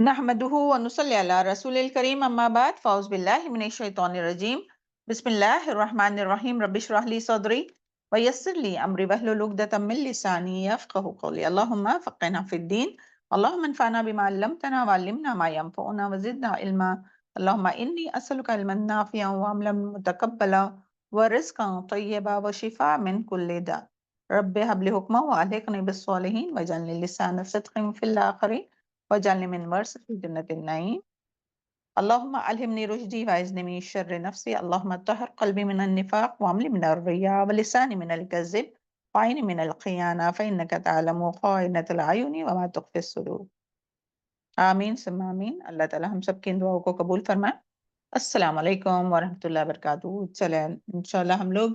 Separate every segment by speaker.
Speaker 1: نحمدہ ونصلی علی رسول الکریم اما بعد فاعوذ باللہ من الشیطان الرجیم بسم اللہ الرحمن الرحیم رب اشرح لی صدری ویسر لی امری واحلل عقدۃ من لسانی یفقہوا قولی اللہم فقہنا فی الدین اللہم انفعنا بما علمتنا وعلمنا ما ينفعنا وزدنا علما اللہم انی اسألک علما نافعا وعملا متقبلا ورزقا طیبا وشفاء من کل داء رب هب لی حکما والحقنی بالصالحین واجعلنی لسان صدق فی الآخرین وجعلنی من ورثة جنة النعیم اللہم الہمنی رشدی واعذنی من شر نفسی اللہم طہر قلبی من النفاق وعملی من الریا ولسانی من الکذب وعینی من الخیانہ فإنک تعلم خائنۃ العیون وما تخفی الصدور۔ آمین ثم آمین۔ اللہ تعالی ہم سب کی ان دعاؤں کو قبول فرمائے۔ السلام علیکم ورحمۃ اللہ وبرکاتہ۔ چلیں انشاءاللہ ہم لوگ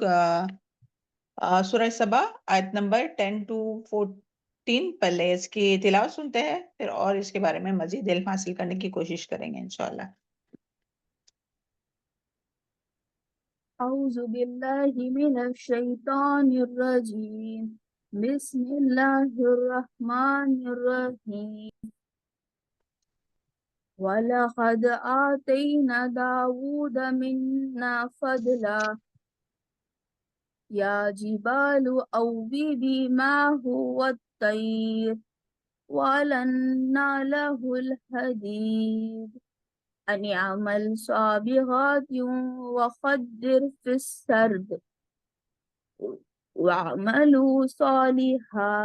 Speaker 1: سورہ سبا آیت نمبر 10 to 14 پہلے اس کی تلاوت سنتے ہیں، پھر اور اس کے بارے میں مزید علم حاصل کرنے کی کوشش کریں گے انشاءاللہ۔
Speaker 2: اعوذ باللہ من الشیطان الرجیم بسم اللہ الرحمن الرحیم وَلَقَدْ آتَيْنَا دَاوُودَ مِنَّا فَضْلًا يَا جِبَالُ أَوِّبِي مَعَهُ وَالطَّيْرَ وَأَلَنَّا لَهُ الْحَدِيدَ أَنِ اعْمَلْ سَابِغَاتٍ وَقَدِّرْ فِي السَّرْدِ وَاعْمَلُوا صَالِحًا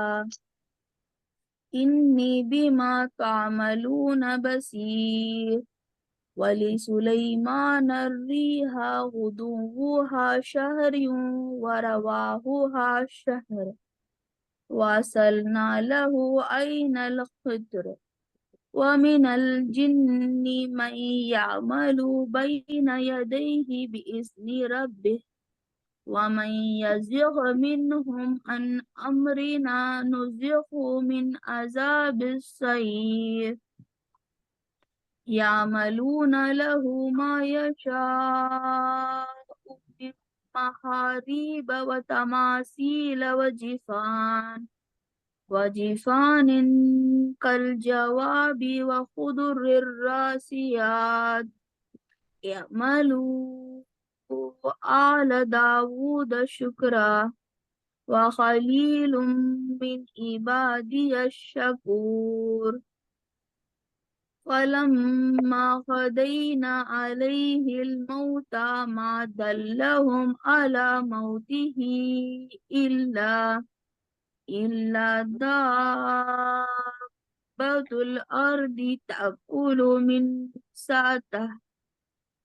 Speaker 2: إِنِّي بِمَا تَعْمَلُونَ بَصِيرٌ وَلِسُلَيْمَانَ الرِّيحَ غُدُوُّهَا شَهْرٌ وَرَوَاحُهَا شَهْرٌ وَأَسَلْنَا لَهُ عَيْنَ الْقِطْرِ وَمِنَ الْجِنِّ مَن يَعْمَلُ بَيْنَ يَدَيْهِ بِإِذْنِ رَبِّهِ وَمَن يَزِغْ مِنْهُمْ عَنْ أَمْرِنَا نُذِقْهُ مِنْ عَذَابِ السَّعِيرِ يَعْمَلُونَ لَهُ مَا يَشَاءُ مِنْ مَحَارِيبَ وَتَمَاثِيلَ وَجِفَانٍ كَالْجَوَابِ وَخُدُرٍ الرَّاسِيَاتِ اعْمَلُوا آلَ دَاوُودَ شُكْرًا وَخَلِيلٌ مِّنْ عِبَادِيَ الشَّكُورُ فَلَمَّا قَضَيْنَا عَلَيْهِ الْمَوْتَ مَا دَلَّهُمْ عَلَى مَوْتِهِ إِلَّا دَابَّةُ الْأَرْضِ تَأْكُلُ مِنْ سَأْتِهِ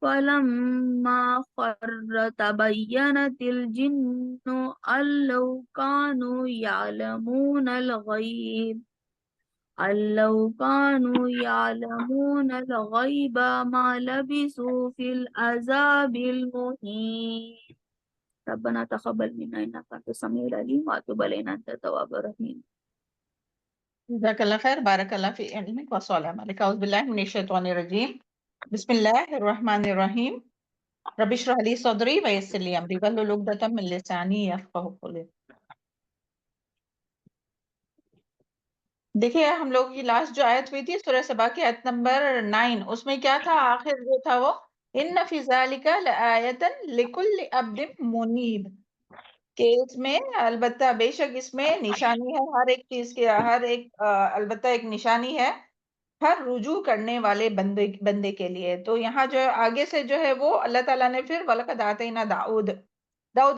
Speaker 2: فَلَمَّا خَرَّ تَبَيَّنَتِ الْجِنُّ أَن لَّوْ كَانُوا يَعْلَمُونَ الْغَيْبَ مَا لَبِثُوا فِي الْعَذَابِ الْمُهِينِ ربنا تقبل منا انك انت السميع العليم وتب علينا انت التواب الرحيم۔
Speaker 1: جزاک اللہ خیر، بارک اللہ فی علمک وصالح عملک۔ اعوذ باللہ من الشیطان الرجیم بسم اللہ الرحمن الرحیم رب اشرح لی صدری ویسر لی امری واحلل عقدۃ من لسانی یفقہوا قولی۔ دیکھیے ہم لوگ کی لاسٹ جو آیت ہوئی تھی سورہ سبا کی آیت نمبر 9، اس میں کیا تھا؟ آخر جو تھا وہ ان فی ذالک لآیۃ لکل عبد منیب، کہ اس میں البتہ بے شک اس میں نشانی ہے ہر ایک چیز کے، ہر ایک البتہ ایک نشانی ہے ہر رجوع کرنے والے بندے کے لیے۔ تو یہاں جو آگے سے جو ہے وہ اللہ تعالیٰ نے پھر وَلَقَدْ آتَيْنَا داؤد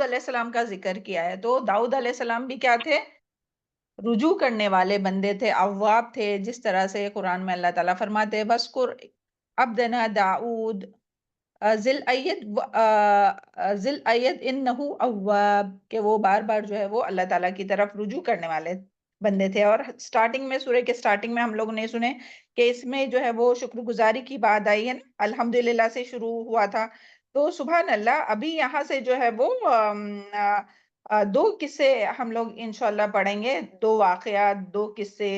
Speaker 1: علیہ السلام کا ذکر کیا ہے۔ تو داؤد علیہ السلام بھی کیا تھے؟ رجوع کرنے والے بندے تھے، اواب تھے، جس طرح سے قرآن میں اللہ تعالیٰ فرماتے ہیں وَاذْكُرْ عَبْدَنَا داؤد ذی الایّد انہ اواب، کہ وہ بار بار جو ہے وہ اللہ تعالیٰ کی طرف رجوع کرنے والے بندے تھے۔ اور سٹارٹنگ میں، سورہ کے سٹارٹنگ میں ہم لوگوں نے سنے کہ اس میں جو ہے وہ شکر گزاری کی بات آئی ہے نا، الحمدللہ سے شروع ہوا تھا۔ تو سبحان اللہ، ابھی یہاں سے جو ہے وہ دو قصے ہم لوگ انشاءاللہ پڑھیں گے، دو واقعات، دو قصے۔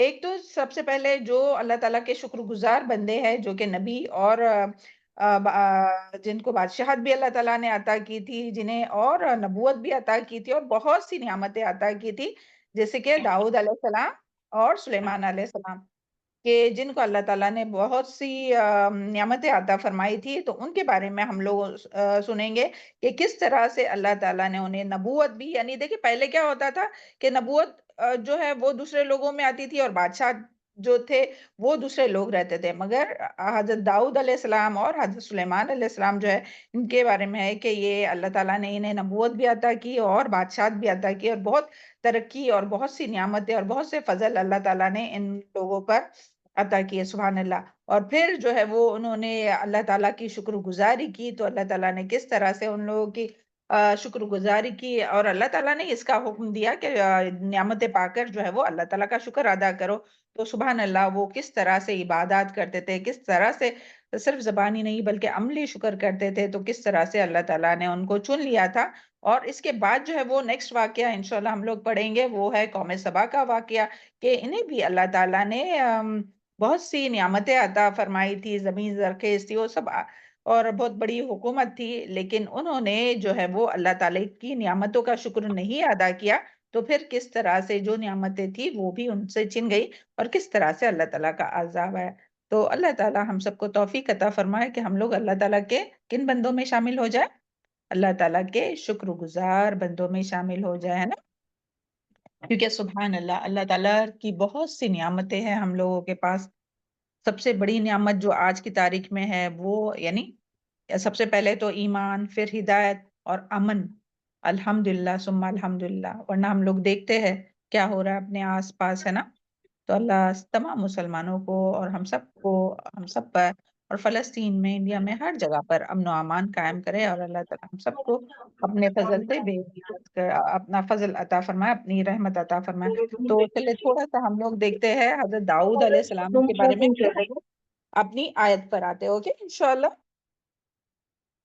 Speaker 1: ایک تو سب سے پہلے جو اللہ تعالیٰ کے شکر گزار بندے ہیں جو کہ نبی اور جن کو بادشاہت بھی اللہ تعالیٰ نے عطا کی تھی، جنہیں اور نبوت بھی عطا کی تھی اور بہت سی نعمتیں عطا کی تھی، جیسے کہ داؤد علیہ السلام اور سلیمان علیہ السلام، کہ جن کو اللہ تعالیٰ نے بہت سی نعمتیں عطا فرمائی تھی، تو ان کے بارے میں ہم لوگ سنیں گے کہ کس طرح سے اللہ تعالیٰ نے انہیں نبوت بھی، یعنی دیکھیں پہلے کیا ہوتا تھا کہ نبوت جو ہے وہ دوسرے لوگوں میں آتی تھی، اور بادشاہ جو تھے وہ دوسرے لوگ رہتے تھے، مگر حضرت داؤد علیہ السلام اور حضرت سلیمان علیہ السلام جو ہے ان کے بارے میں ہے کہ یہ اللہ تعالیٰ نے انہیں نبوت بھی عطا کی اور بادشاہت بھی عطا کی، اور بہت ترقی اور بہت سی نعمتیں اور بہت سے فضل اللہ تعالیٰ نے ان لوگوں پر عطا کیے، سبحان اللہ۔ اور پھر جو ہے وہ انہوں نے اللہ تعالیٰ کی شکر گزاری کی، تو اللہ تعالیٰ نے کس طرح سے ان لوگوں کی شکر گزاری کی، اور اللہ تعالیٰ نے اس کا حکم دیا کہ نعمتیں پا کر جو ہے وہ اللہ تعالیٰ کا شکر ادا کرو۔ تو سبحان اللہ، وہ کس طرح سے عبادات کرتے تھے، کس طرح سے صرف زبانی نہیں بلکہ عملی شکر کرتے تھے، تو کس طرح سے اللہ تعالیٰ نے ان کو چن لیا تھا۔ اور اس کے بعد جو ہے وہ نیکسٹ واقعہ انشاءاللہ ہم لوگ پڑھیں گے، وہ ہے قوم سبا کا واقعہ، کہ انہیں بھی اللہ تعالیٰ نے بہت سی نعمتیں عطا فرمائی تھی، زمین زرخیز تھی، وہ سب اور بہت بڑی حکومت تھی، لیکن انہوں نے جو ہے وہ اللہ تعالیٰ کی نعمتوں کا شکر نہیں ادا کیا، تو پھر کس طرح سے جو نعمتیں تھی وہ بھی ان سے چھن گئی، اور کس طرح سے اللہ تعالیٰ کا عذاب ہے۔ تو اللہ تعالیٰ ہم سب کو توفیق عطا فرمائے کہ ہم لوگ اللہ تعالیٰ کے کن بندوں میں شامل ہو جائے، اللہ تعالیٰ کے شکر گزار بندوں میں شامل ہو جائے، ہے نا؟ کیونکہ سبحان اللہ، اللہ تعالیٰ کی بہت سی نعمتیں ہیں ہم لوگوں کے پاس۔ سب سے بڑی نعمت جو آج کی تاریخ میں ہے وہ یعنی سب سے پہلے تو ایمان، پھر ہدایت اور امن، الحمدللہ ثم الحمدللہ، ورنہ ہم لوگ دیکھتے ہیں کیا ہو رہا ہے اپنے آس پاس، ہے نا؟ تو اللہ تمام مسلمانوں کو اور ہم سب پر، اور فلسطین میں، انڈیا میں، ہر جگہ پر امن و امان قائم کرے، اور اللہ تعالیٰ ہم سب کو اپنے فضل سے اپنا فضل عطا فرمائے، اپنی رحمت عطا فرمائے۔ تو چلے تھوڑا سا ہم لوگ دیکھتے ہیں حضرت داؤد علیہ السلام کے بارے میں، اپنی آیت پر آتے اوکے انشاءاللہ۔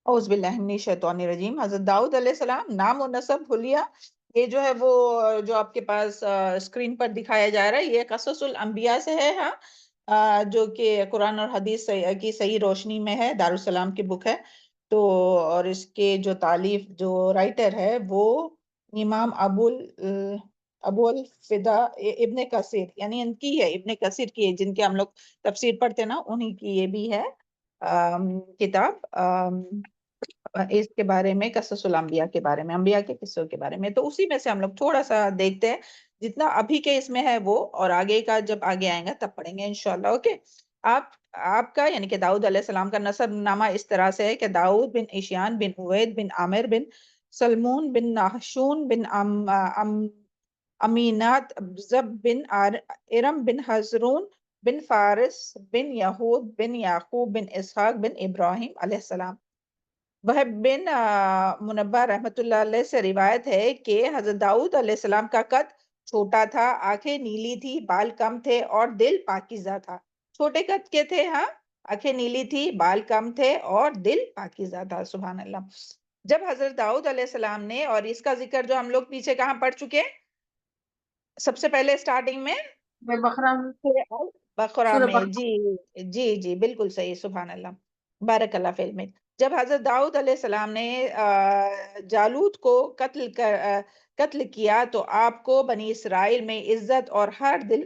Speaker 1: اعوذ باللہ من الشیطان الرجیم۔ حضرت داؤد علیہ السلام، نام و نسب حلیہ، یہ جو ہے وہ جو آپ کے پاس اسکرین پر دکھایا جا رہا ہے، یہ قصص الانبیاء سے ہے، ہاں، جو کہ قرآن اور حدیث کی صحیح روشنی میں ہے، دارالسلام کی بک ہے۔ تو اور اس کے جو تالیف، جو رائٹر ہے وہ امام ابو الفدا ابن کثیر، یعنی ان کی ہے، ابن کثیر کی ہے، جن کے ہم لوگ تفسیر پڑھتے نا، انہی کی یہ بھی ہے کتاب اس کے بارے میں، قصص الانبیاء کے بارے میں، انبیاء کے قصوں کے بارے میں۔ تو اسی میں سے ہم لوگ تھوڑا سا دیکھتے ہیں، جتنا ابھی کے اس میں ہے وہ، اور آگے کا جب آگے آئیں گا تب پڑھیں گے انشاءاللہ، اوکے۔ آپ کا یعنی کہ داؤد علیہ السلام کا نسب نامہ اس طرح سے ہے کہ داؤد بن اشیان بن اوید بن عامر بن سلمون بن نحشون بن امینات زب بن ارم بن حزرون بن فارس بن یہود بن یعقوب بن اسحاق بن ابراہیم علیہ السلام۔ وہب بن منبہ رحمۃ اللہ علیہ سے روایت ہے کہ حضرت داؤد علیہ السلام کا قد چھوٹا تھا، آنکھیں نیلی تھی، بال کم تھے اور دل پاکیزہ تھا۔ چھوٹے قد کے تھے، ہاں، آنکھیں نیلی تھی، بال کم تھے اور دل پاکیزہ تھا، سبحان اللہ۔ جب حضرت داؤد علیہ السلام نے، اور اس کا ذکر جو ہم لوگ پیچھے کہاں پڑھ چکے ہیں، سب سے پہلے سٹارٹنگ میں بقرہ
Speaker 2: سورہ
Speaker 1: میں، جی جی جی بالکل صحیح، سبحان اللہ، بارک اللہ فی علمک۔ جب حضرت داؤد علیہ السلام نے جالوت کو قتل کیا تو آپ کو بنی اسرائیل میں عزت اور ہر دل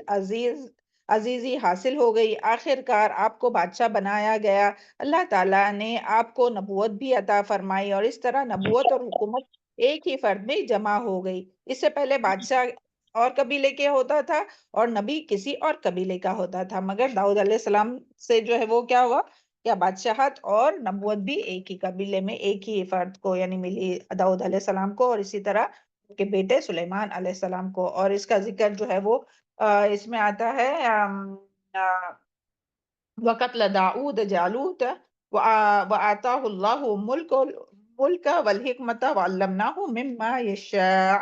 Speaker 1: عزیزی حاصل ہو گئی، آخر کار آپ کو بادشاہ بنایا گیا، اللہ تعالیٰ نے آپ کو نبوت بھی عطا فرمائی، اور اس طرح نبوت اور حکومت ایک ہی فرد میں جمع ہو گئی۔ اس سے پہلے بادشاہ اور قبیلے کے ہوتا تھا اور نبی کسی اور قبیلے کا ہوتا تھا، مگر داؤد علیہ السلام سے جو ہے وہ کیا ہوا، کیا بادشاہت اور نبوت بھی ایک ہی قبیلے میں، ایک ہی فرد کو یعنی ملی، داؤد علیہ السلام کو، اور اسی طرح ان کے بیٹے سلیمان علیہ السلام کو۔ اور اس کا ذکر جو ہے وہ اس میں آتا ہے وَقَتْلَ داؤد جالوت وَآتَاهُ اللَّهُ ملک والحکمت وعلمناہ مما یشاء۔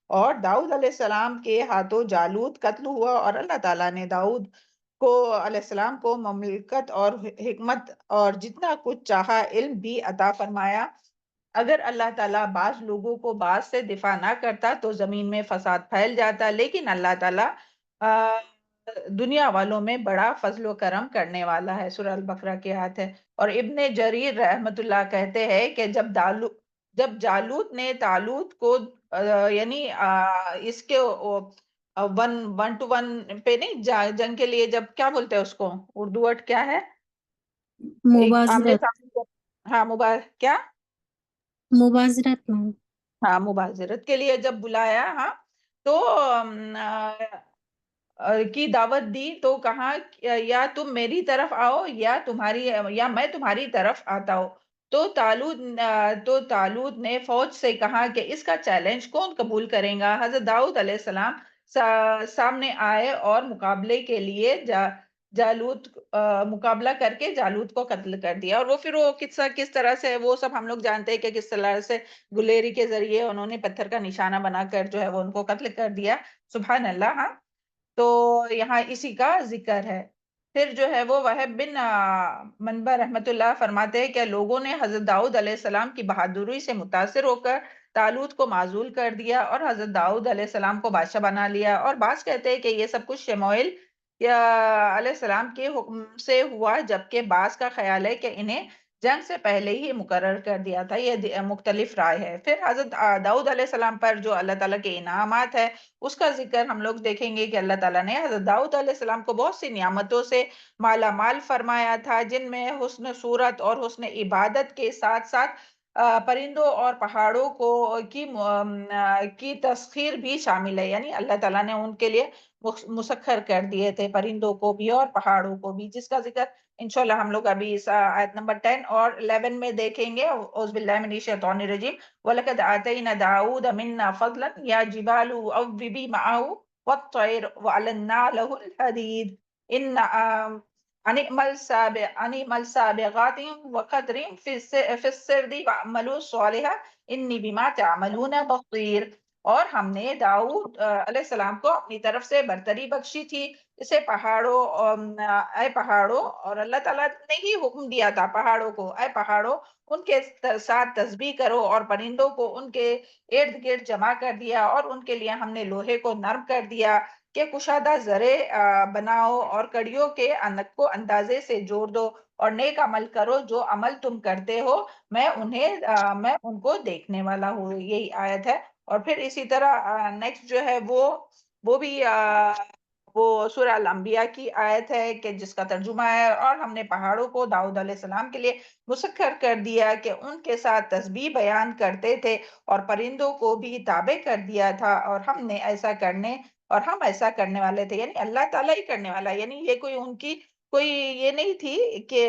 Speaker 1: اور داؤد علیہ السلام کے ہاتھوں جالوت قتل ہوا، اور اللہ تعالیٰ نے داؤد کو علیہ السلام کو مملکت اور حکمت اور جتنا کچھ چاہا علم بھی عطا فرمایا۔ اگر اللہ تعالیٰ بعض لوگوں کو بعض سے دفاع نہ کرتا تو زمین میں فساد پھیل جاتا، لیکن اللہ تعالیٰ دنیا والوں میں بڑا فضل و کرم کرنے والا ہے، سورہ البقرہ کی آیت ہے۔ اور ابن جریر رحمت اللہ کہتے ہیں کہ جب جالوت نے طالوت کو یعنی اس کے ون ٹو ون پہ نہیں، جنگ کے لیے جب کیا بولتے ہیں اس کو، اردو ورڈ کیا ہے، ایک آمنے
Speaker 2: مبازرت،
Speaker 1: سامنے ہاں کیا،
Speaker 2: مبازرت میں.
Speaker 1: ہاں مبازرت کے لیے جب بلایا، ہاں تو کی دعوت دی تو کہا یا تم میری طرف آؤ یا میں تمہاری طرف آتا ہوں. تو طالوت نے فوج سے کہا کہ اس کا چیلنج کون قبول کرے گا. حضرت داؤد علیہ السلام سامنے آئے اور مقابلے کے لیے جالوت مقابلہ کر کے جالوت کو قتل کر دیا. اور پھر وہ قصہ کس طرح سے، وہ سب ہم لوگ جانتے ہیں کہ کس طرح سے گلیری کے ذریعے انہوں نے پتھر کا نشانہ بنا کر جو ہے وہ ان کو قتل کر دیا. سبحان اللہ. ہاں تو یہاں اسی کا ذکر ہے. پھر جو ہے وہ وہب بن منبع رحمت اللہ فرماتے ہیں کہ لوگوں نے حضرت داؤد علیہ السلام کی بہادری سے متاثر ہو کر طالوت کو معزول کر دیا اور حضرت داؤد علیہ السلام کو بادشاہ بنا لیا. اور بعض کہتے ہیں کہ یہ سب کچھ شموئیل یا علیہ السلام کے حکم سے ہوا، جبکہ بعض کا خیال ہے کہ انہیں جنگ سے پہلے ہی مقرر کر دیا تھا. یہ مختلف رائے ہے. پھر حضرت داؤد علیہ السلام پر جو اللہ تعالیٰ کے انعامات ہے اس کا ذکر ہم لوگ دیکھیں گے کہ اللہ تعالیٰ نے حضرت داؤد علیہ السلام کو بہت سی نعمتوں سے مالا مال فرمایا تھا، جن میں حسن صورت اور حسن عبادت کے ساتھ ساتھ پرندوں اور پہاڑوں کی تسخیر بھی شامل ہے. یعنی اللہ تعالیٰ نے ان کے لیے مسخر کر دیے تھے، پرندوں کو بھی اور پہاڑوں کو بھی، جس کا ذکر انشاءاللہ ہم لوگ ابھی اس آیت نمبر 10 اور 11 میں دیکھیں گے. اعوذ باللہ من الشیطان الرجیم. وَلَقَدْ آتَيْنَا دَاوُودَ مِنَّا فَضْلًا يَا جِبَالُ أَوِّبِي مَعَهُ وَالطَّيْرَ وَأَلَنَّا لَهُ الْحَدِيدَ أَنِ اعْمَلْ سَابِغَاتٍ وَقَدْرٍ فِي السِّرْدِ وَاعْمَلُوا صَالِحًا إِنِّي بِمَا تَعْمَلُونَ بَصِيرٌ. اور ہم نے داؤد علیہ السلام کو اپنی طرف سے برتری بخشی تھی. اسے اے پہاڑوں، اور اللہ تعالیٰ نے ہی حکم دیا تھا پہاڑوں کو، اے پہاڑوں ان کے ساتھ تسبیح کرو، اور پرندوں کو ان کے ارد گرد جمع کر دیا، اور ان کے لیے ہم نے لوہے کو نرم کر دیا کہ کشادہ زرے بناؤ، اور کڑیوں کے انک کو اندازے سے جوڑ دو، اور نیک عمل کرو. جو عمل تم کرتے ہو میں ان کو دیکھنے والا ہوں. یہی آیت ہے. اور پھر اسی طرح نیکسٹ جو ہے وہ بھی وہ سورہ الانبیاء کی آیت ہے کہ جس کا ترجمہ ہے، اور ہم نے پہاڑوں کو داؤد علیہ السلام کے لیے مسخر کر دیا کہ ان کے ساتھ تسبیح بیان کرتے تھے، اور پرندوں کو بھی تابع کر دیا تھا، اور ہم ایسا کرنے والے تھے. یعنی اللہ تعالیٰ ہی کرنے والا ہے. یعنی یہ کوئی یہ نہیں تھی کہ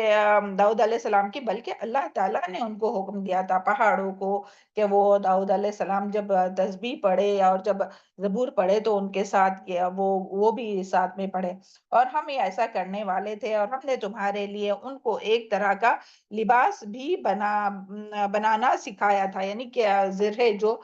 Speaker 1: داؤد علیہ السلام کی، بلکہ اللہ تعالیٰ نے ان کو حکم دیا تھا پہاڑوں کو کہ وہ داؤد علیہ السلام جب تسبیح پڑھے اور جب زبور پڑھے تو ان کے ساتھ وہ بھی ساتھ میں پڑھے. اور ہم یہ ایسا کرنے والے تھے، اور ہم نے تمہارے لیے ان کو ایک طرح کا لباس بھی بنانا سکھایا تھا. یعنی کہ زرہ جو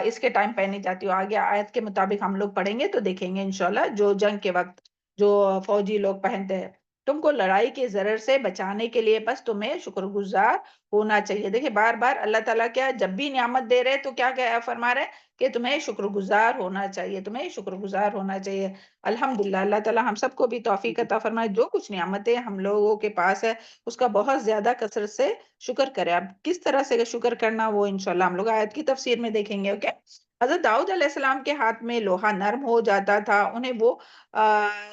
Speaker 1: اس کے ٹائم پہنی جاتی ہو. آگے آیت کے مطابق ہم لوگ پڑھیں گے تو دیکھیں گے انشاءاللہ، جو جنگ کے وقت جو فوجی لوگ پہنتے ہیں. تم کو لڑائی کے ضرر سے بچانے کے لیے بس تمہیں شکر گزار ہونا چاہیے. دیکھیں بار بار اللہ تعالیٰ کیا جب بھی نعمت دے رہے تو کیا فرما رہے کہ تمہیں شکر گزار ہونا چاہیے، تمہیں شکر گزار ہونا چاہیے. الحمدللہ اللہ تعالیٰ ہم سب کو بھی توفیق عطا فرمائے. جو کچھ نعمتیں ہم لوگوں کے پاس ہے اس کا بہت زیادہ کثرت سے شکر کرے. اب کس طرح سے شکر کرنا وہ انشاءاللہ ہم لوگ آیت کی تفسیر میں دیکھیں گے. اوکے. حضرت داؤد علیہ السلام کے ہاتھ میں لوہا نرم ہو جاتا تھا. انہیں وہ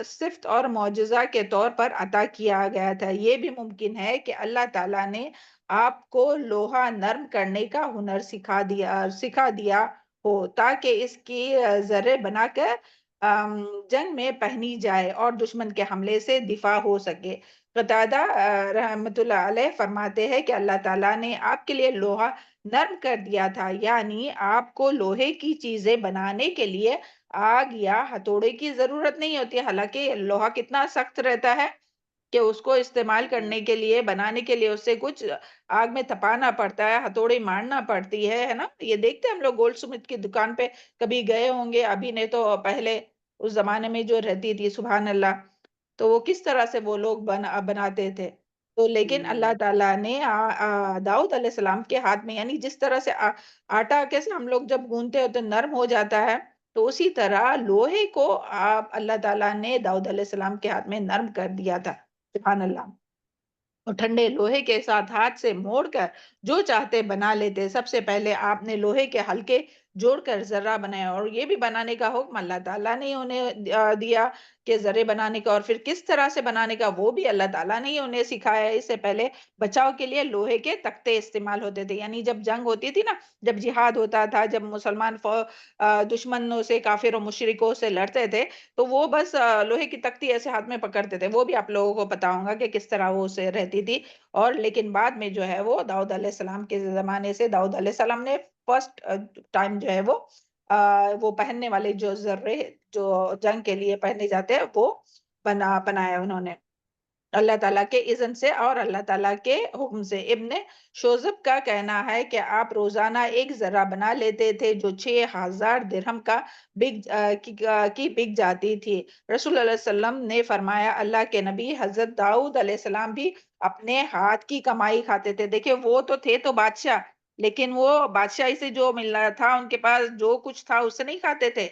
Speaker 1: صفت اور معجزہ کے طور پر عطا کیا گیا تھا. یہ بھی ممکن ہے کہ اللہ تعالیٰ نے آپ کو لوہا نرم کرنے کا ہنر سکھا دیا ہو تاکہ اس کی ذرے بنا کر جنگ میں پہنی جائے اور دشمن کے حملے سے دفاع ہو سکے. قتادہ رحمت اللہ علیہ فرماتے ہیں کہ اللہ تعالیٰ نے آپ کے لیے لوہا نرم کر دیا تھا، یعنی آپ کو لوہے کی چیزیں بنانے کے لیے آگ یا ہتھوڑے کی ضرورت نہیں ہوتی. حالانکہ لوہا کتنا سخت رہتا ہے کہ اس کو استعمال کرنے کے لیے، بنانے کے لیے اسے کچھ آگ میں تپانا پڑتا ہے، ہتھوڑی مارنا پڑتی ہے نا. یہ دیکھتے ہیں ہم لوگ گولڈ سمتھ کی دکان پہ کبھی گئے ہوں گے، ابھی نہیں تو پہلے اس زمانے میں جو رہتی تھی سبحان اللہ، تو وہ کس طرح سے وہ لوگ بناتے تھے. تو لیکن اللہ تعالیٰ نے داؤد علیہ السلام کے ہاتھ میں، یعنی جس طرح سے آٹا کیسے ہم لوگ جب گوندتے ہیں تو نرم ہو جاتا ہے، تو اسی طرح لوہے کو اللہ تعالیٰ نے داؤد علیہ السلام کے ہاتھ میں نرم کر دیا تھا. سبحان اللہ. اور ٹھنڈے لوہے کے ساتھ ہاتھ سے موڑ کر جو چاہتے بنا لیتے. سب سے پہلے آپ نے لوہے کے ہلکے جوڑ کر ذرہ بنایا، اور یہ بھی بنانے کا حکم اللہ تعالیٰ نے انہیں دیا کہ ذرے بنانے کا، اور پھر کس طرح سے بنانے کا وہ بھی اللہ تعالیٰ نے ہی انہیں سکھایا. اس سے پہلے بچاؤ کے لیے لوہے کے تختے استعمال ہوتے تھے، یعنی جب جنگ ہوتی تھی نا، جب جہاد ہوتا تھا، جب مسلمان دشمنوں سے، کافر و مشرکوں سے لڑتے تھے، تو وہ بس لوہے کی تختی ایسے ہاتھ میں پکڑتے تھے. وہ بھی آپ لوگوں کو پتا ہوگا کہ کس طرح وہ اسے رہتی تھی. اور لیکن بعد میں جو ہے وہ داؤد علیہ السلام کے زمانے سے داؤد علیہ السلام نے فرسٹ ٹائم جو ہے وہ پہننے والے جو ذرے جو جنگ کے لیے پہنے جاتے ہیں وہ بنایا انہوں نے اللہ تعالیٰ کے اذن سے اور اللہ تعالیٰ کے حکم سے. ابن شوذب کا کہنا ہے کہ آپ روزانہ ایک ذرہ بنا لیتے تھے جو 6000 درہم کی بک جاتی تھی. رسول اللہ علیہ وسلم نے فرمایا اللہ کے نبی حضرت داؤد علیہ السلام بھی اپنے ہاتھ کی کمائی کھاتے تھے. دیکھیں وہ تو تھے تو بادشاہ، لیکن وہ بادشاہی سے جو مل رہا تھا ان کے پاس جو کچھ تھا اس سے نہیں کھاتے تھے.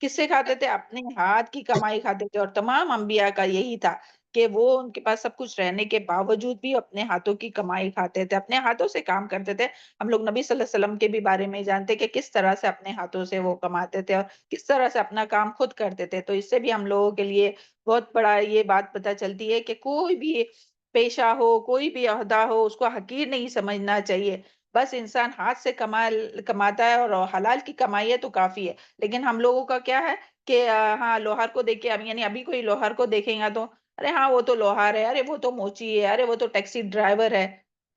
Speaker 1: کس سے کھاتے تھے؟ اپنے ہاتھ کی کمائی کھاتے تھے. اور تمام انبیاء کا یہی تھا کہ وہ ان کے پاس سب کچھ رہنے کے باوجود بھی اپنے ہاتھوں کی کمائی کھاتے تھے، اپنے ہاتھوں سے کام کرتے تھے. ہم لوگ نبی صلی اللہ علیہ وسلم کے بھی بارے میں جانتے کہ کس طرح سے اپنے ہاتھوں سے وہ کماتے تھے اور کس طرح سے اپنا کام خود کرتے تھے. تو اس سے بھی ہم لوگوں کے لیے بہت بڑا یہ بات پتہ چلتی ہے کہ کوئی بھی پیشہ ہو، کوئی بھی عہدہ ہو، اس کو حقیر نہیں سمجھنا چاہیے. بس انسان ہاتھ سے کماتا ہے اور حلال کی کمائی ہے تو کافی ہے. لیکن ہم لوگوں کا کیا ہے کہ ہاں لوہار کو دیکھ کے یعنی ابھی کوئی لوہار کو دیکھیں گا تو ارے ہاں وہ تو لوہار ہے، ارے وہ تو موچی ہے، ارے وہ تو ٹیکسی ڈرائیور ہے.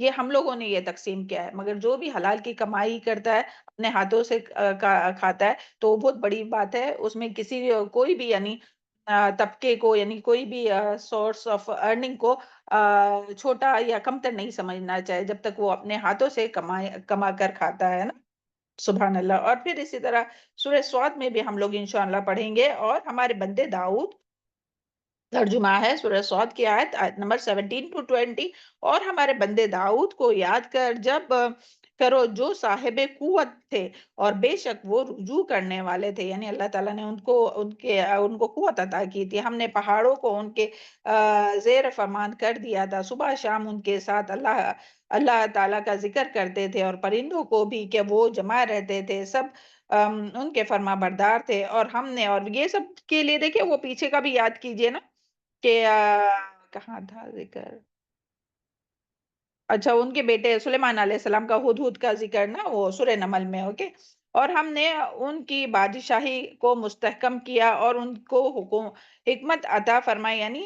Speaker 1: یہ ہم لوگوں نے یہ تقسیم کیا ہے. مگر جو بھی حلال کی کمائی کرتا ہے، اپنے ہاتھوں سے کھاتا ہے، تو وہ بہت بڑی بات ہے. اس میں کسی کوئی بھی یعنی طبقے کو، یعنی کوئی بھی سورس آف ارننگ کو چھوٹا یا کمتر نہیں سمجھنا چاہے جب تک وہ اپنے ہاتھوں سے کما کر کھاتا ہے نا. سبحان اللہ. اور پھر اسی طرح سورہ سعد میں بھی ہم لوگ انشاءاللہ پڑھیں گے. اور ہمارے بندے داؤد، ترجمہ ہے سورہ سعد کی آیت نمبر 17 to 20. اور ہمارے بندے داؤد کو یاد کر جب کرو جو صاحب قوت تھے اور بے شک وہ رجوع کرنے والے تھے. یعنی اللہ تعالیٰ نے ان کو قوت عطا کی تھی. ہم نے پہاڑوں کو ان کے زیر فرمان کر دیا تھا. صبح شام ان کے ساتھ اللہ تعالیٰ کا ذکر کرتے تھے، اور پرندوں کو بھی کہ وہ جمع رہتے تھے، سب ان کے فرما بردار تھے. اور ہم نے اور یہ سب کے لیے دیکھیں وہ پیچھے کا بھی یاد کیجئے نا کہ کہاں تھا ذکر. اچھا ان کے بیٹے سلیمان علیہ السلام کا ہدہد کا ذکر نا وہ سورہ نمل میں. اوکے. اور ہم نے ان کی بادشاہی کو مستحکم کیا اور ان کو حکمت عطا فرمائی، یعنی